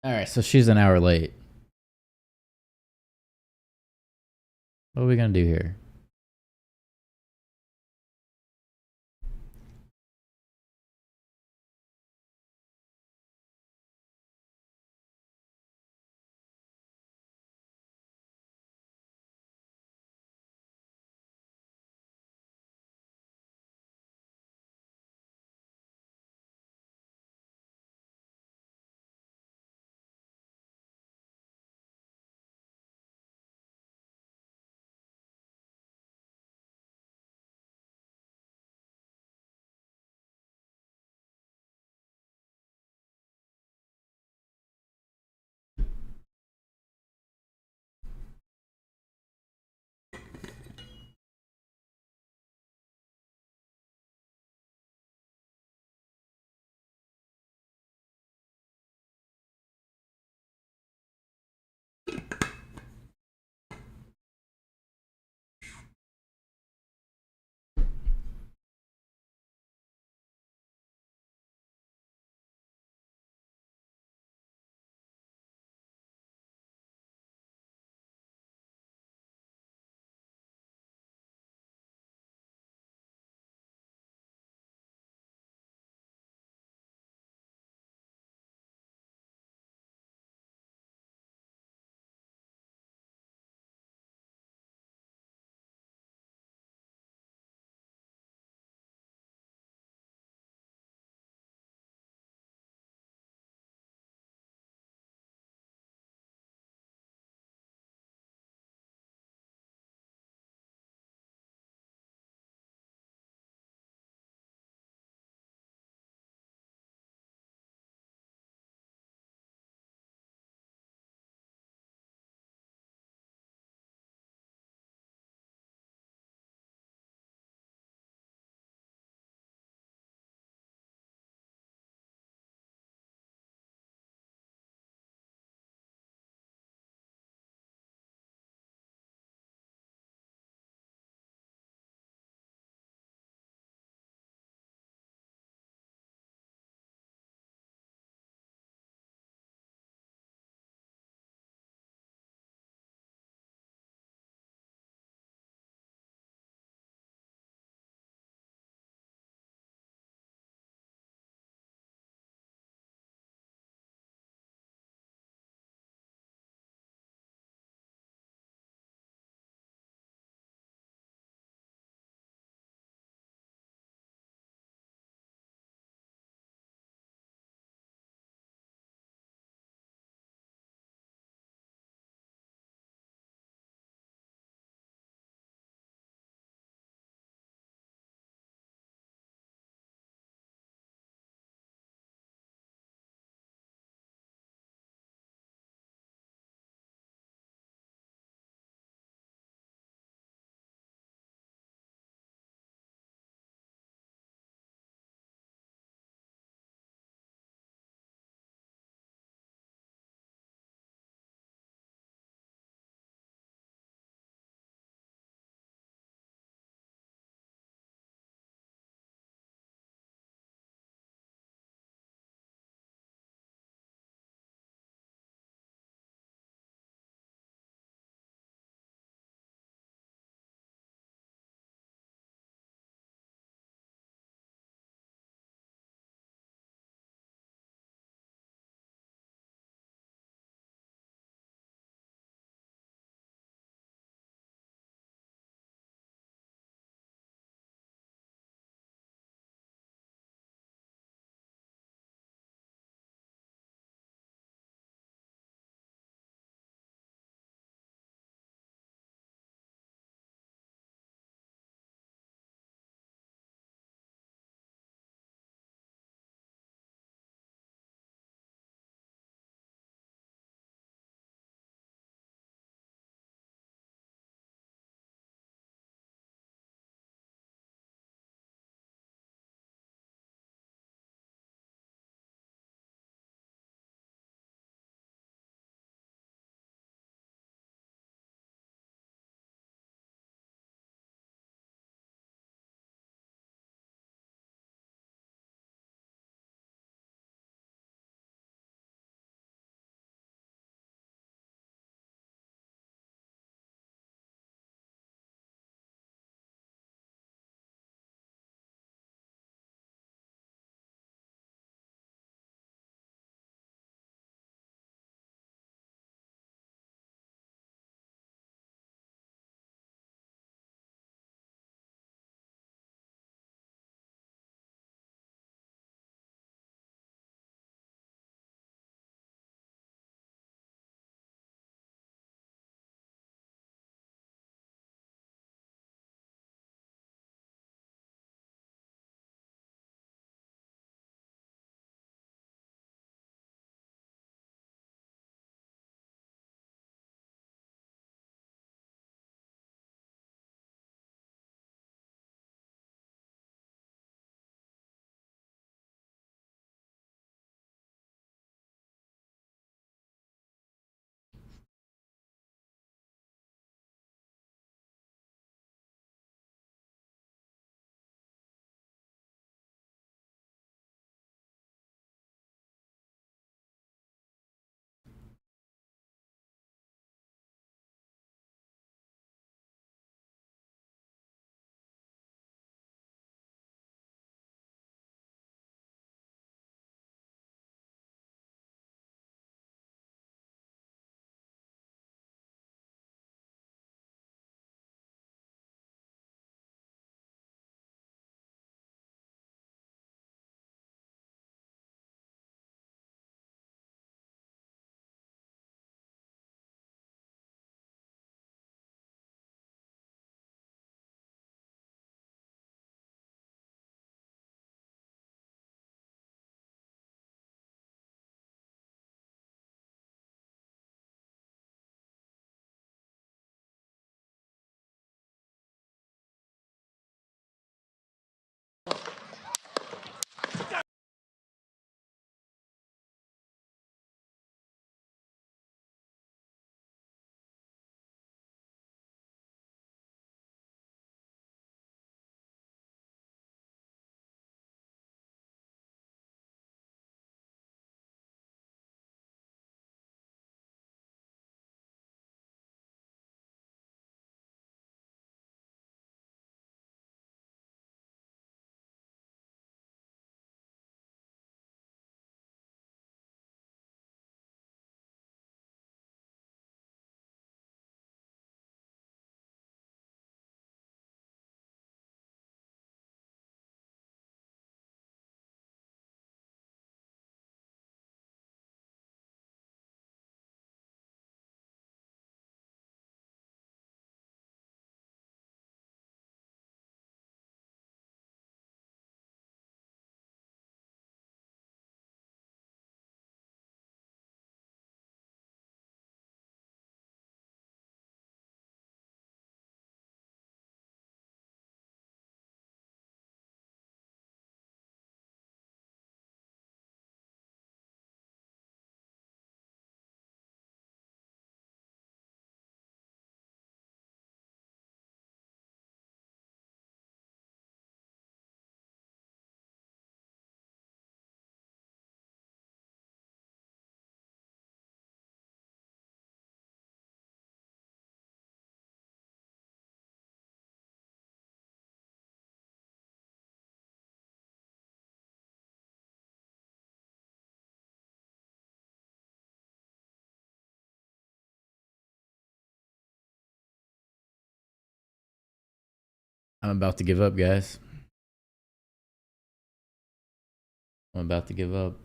All right, so she's an hour late. What are we gonna do here? I'm about to give up, guys. I'm about to give up.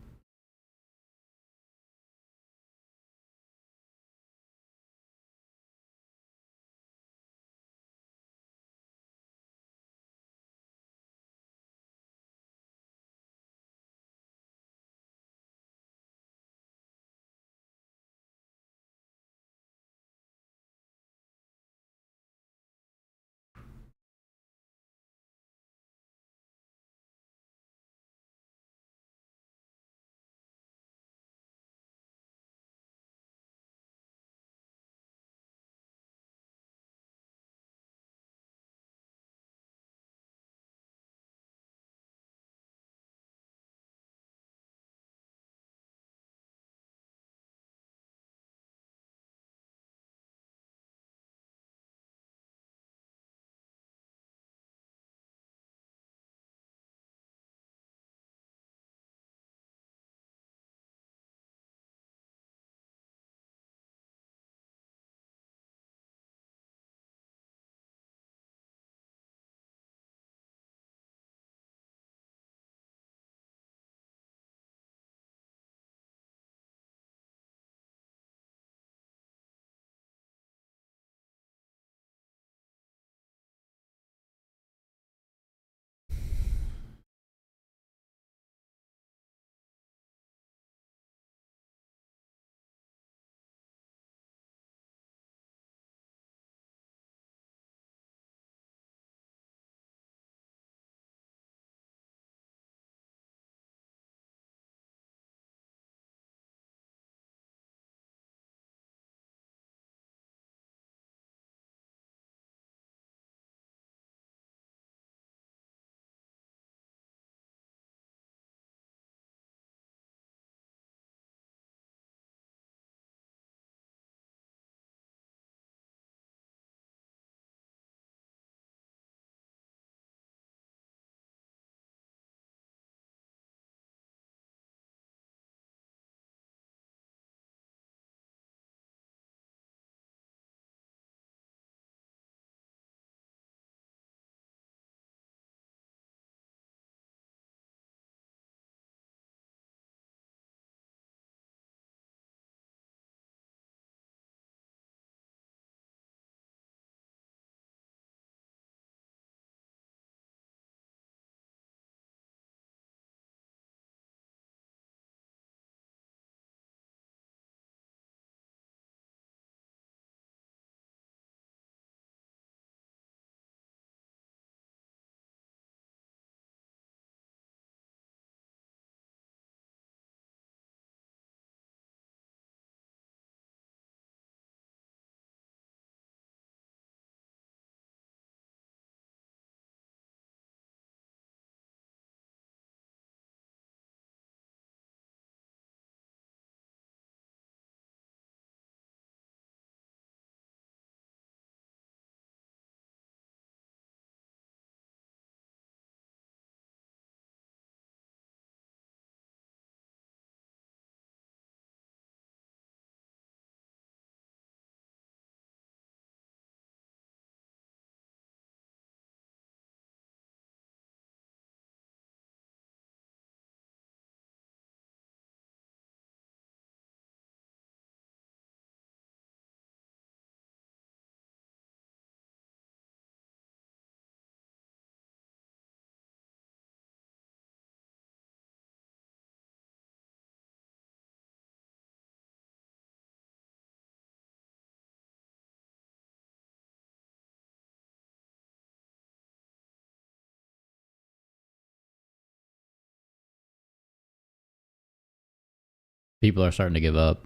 People are starting to give up.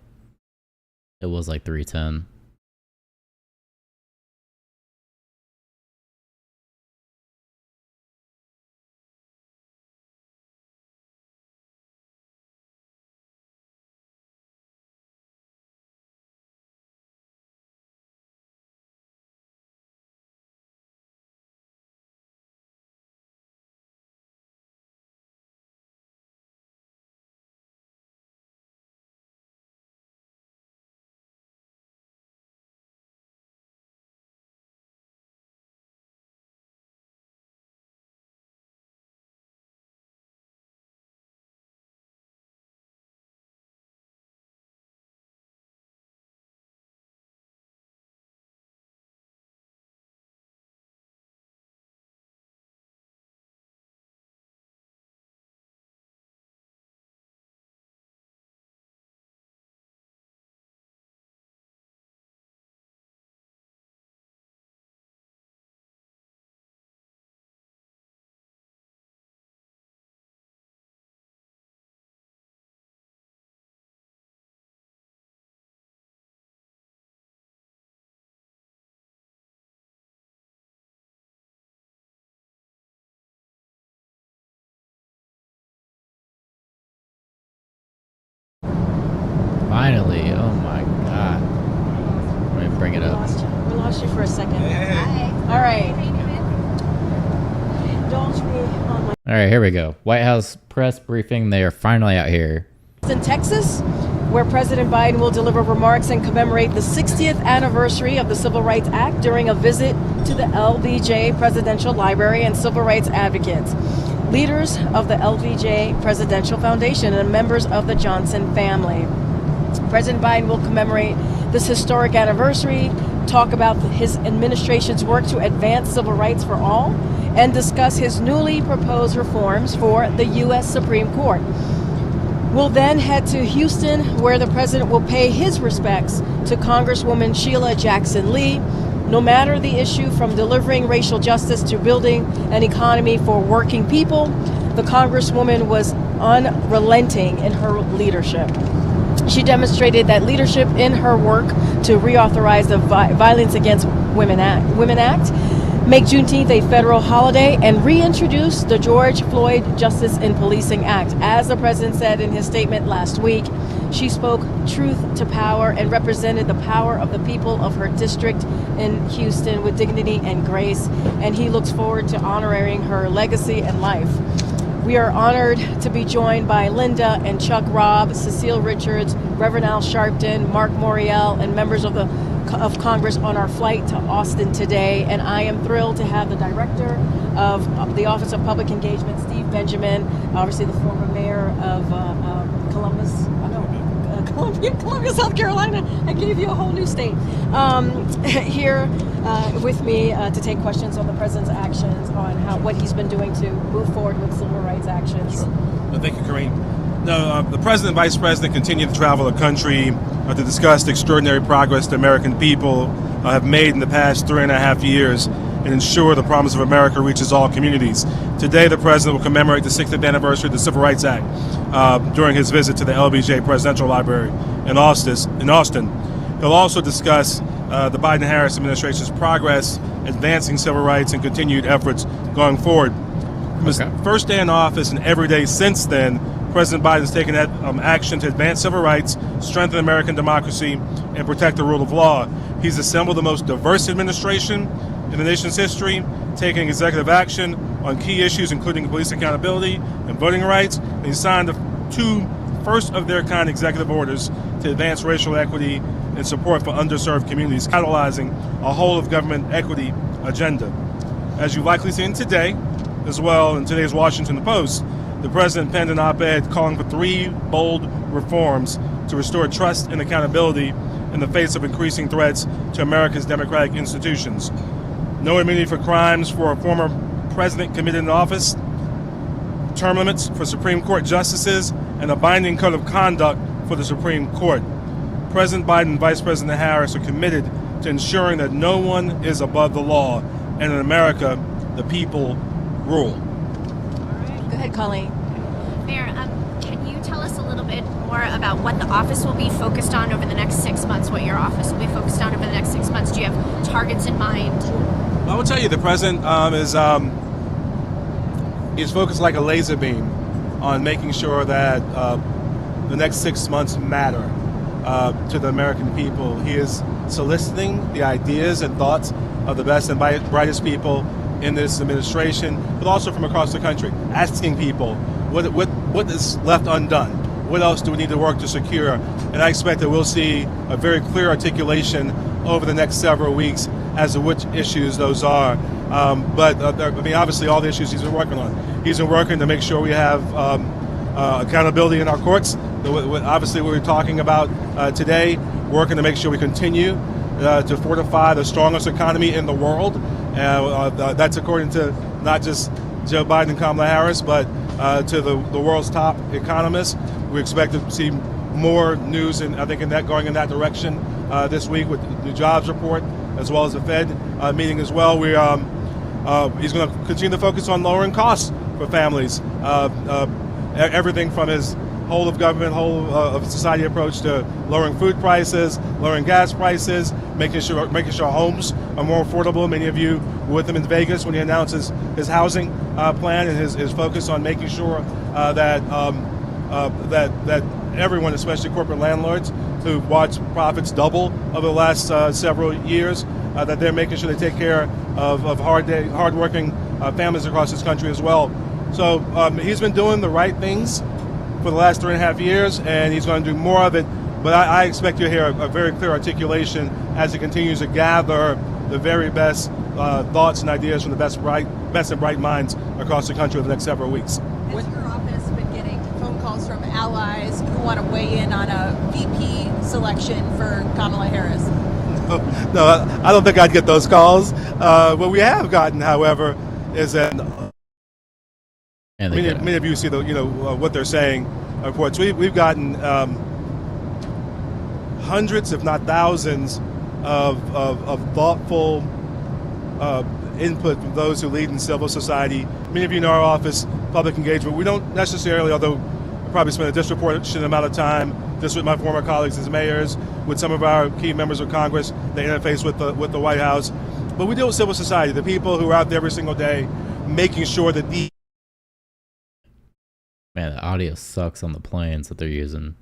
It was like 310. Finally. Oh my God. Let me bring it up. We lost you for a second. Hi. All right. Indulge me on my... All right, here we go. White House press briefing. They are finally out here. In Texas, where President Biden will deliver remarks and commemorate the 60th anniversary of the Civil Rights Act during a visit to the LBJ Presidential Library and civil rights advocates, leaders of the LBJ Presidential Foundation, and members of the Johnson family. President Biden will commemorate this historic anniversary, talk about his administration's work to advance civil rights for all, and discuss his newly proposed reforms for the U.S. Supreme Court. We'll then head to Houston, where the president will pay his respects to Congresswoman Sheila Jackson Lee. No matter the issue, from delivering racial justice to building an economy for working people, the Congresswoman was unrelenting in her leadership. She demonstrated that leadership in her work to reauthorize the Violence Against Women Act, make Juneteenth a federal holiday, and reintroduce the George Floyd Justice in Policing Act. As the president said in his statement last week, she spoke truth to power and represented the power of the people of her district in Houston with dignity and grace, and he looks forward to honoring her legacy and life. We are honored to be joined by Linda and Chuck Robb, Cecile Richards, Reverend Al Sharpton, Mark Morial, and members of Congress on our flight to Austin today. And I am thrilled to have the director of the Office of Public Engagement, Steve Benjamin, obviously the former mayor of Columbia, South Carolina. I gave you a whole new state. Here with me to take questions on the president's actions, on what he's been doing to move forward with civil rights actions. Sure. Well, thank you, Karine. No, the president and vice president continue to travel the country to discuss the extraordinary progress the American people have made in the past 3.5 years and ensure the promise of America reaches all communities. Today, the president will commemorate the 60th anniversary of the Civil Rights Act during his visit to the LBJ Presidential Library in Austin. He'll also discuss the Biden-Harris administration's progress advancing civil rights and continued efforts going forward. From his first day in office and every day since then, President Biden has taken action to advance civil rights, strengthen American democracy, and protect the rule of law. He's assembled the most diverse administration in the nation's history, taking executive action on key issues including police accountability and voting rights. And he signed the 2 first-of-their-kind executive orders to advance racial equity and support for underserved communities, catalyzing a whole-of-government equity agenda. As you've likely seen today, as well in today's Washington Post, the president penned an op-ed calling for 3 bold reforms to restore trust and accountability in the face of increasing threats to America's democratic institutions. No immunity for crimes for a former president committed in office, term limits for Supreme Court justices, and a binding code of conduct for the Supreme Court. President Biden and Vice President Harris are committed to ensuring that no one is above the law, and in America, the people rule. Go ahead, Colleen. Mayor, can you tell us a little bit more about what the office will be focused on over the next 6 months, what your office will be focused on over the next 6 months? Do you have targets in mind? I will tell you, the president is focused like a laser beam on making sure that the next 6 months matter to the American people. He is soliciting the ideas and thoughts of the best and brightest people in this administration, but also from across the country, asking people what is left undone. What else do we need to work to secure? And I expect that we'll see a very clear articulation over the next several weeks as to which issues those are. Obviously all the issues he's been working on. He's been working to make sure we have accountability in our courts. Obviously, what we're talking about today, working to make sure we continue to fortify the strongest economy in the world. That's according to not just Joe Biden and Kamala Harris, but to the world's top economists. We expect to see more news, and I think going in that direction this week with the jobs report, as well as the Fed meeting as well. He's going to continue to focus on lowering costs for families. Everything from his whole of government, whole of society approach to lowering food prices, lowering gas prices, making sure homes are more affordable. Many of you were with him in Vegas when he announces his housing plan and his focus on making sure that everyone, especially corporate landlords, who've watched profits double over the last several years, that they're making sure they take care of hardworking families across this country as well. So he's been doing the right things for the last 3.5 years, and he's going to do more of it. But I expect you'll hear a very clear articulation as he continues to gather the very best thoughts and ideas from the best and bright minds across the country over the next several weeks. Has your office been getting phone calls from allies who want to weigh in on a VP selection for Kamala Harris? No, I don't think I'd get those calls. What we have gotten, however, is that many of you see what they're saying. Reports we've gotten hundreds, if not thousands, of thoughtful input from those who lead in civil society. Many of you in our office, public engagement, we don't necessarily, although we probably spend a disproportionate amount of time just with my former colleagues as mayors, with some of our key members of Congress, they interface with the White House. But we deal with civil society, the people who are out there every single day making sure that the... Man, the audio sucks on the planes that they're using.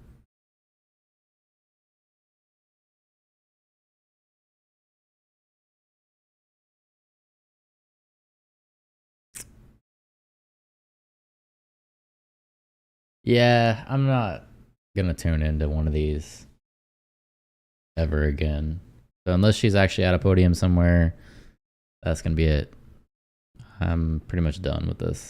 Yeah, I'm not gonna tune into one of these ever again. So unless she's actually at a podium somewhere, that's gonna be it. I'm pretty much done with this.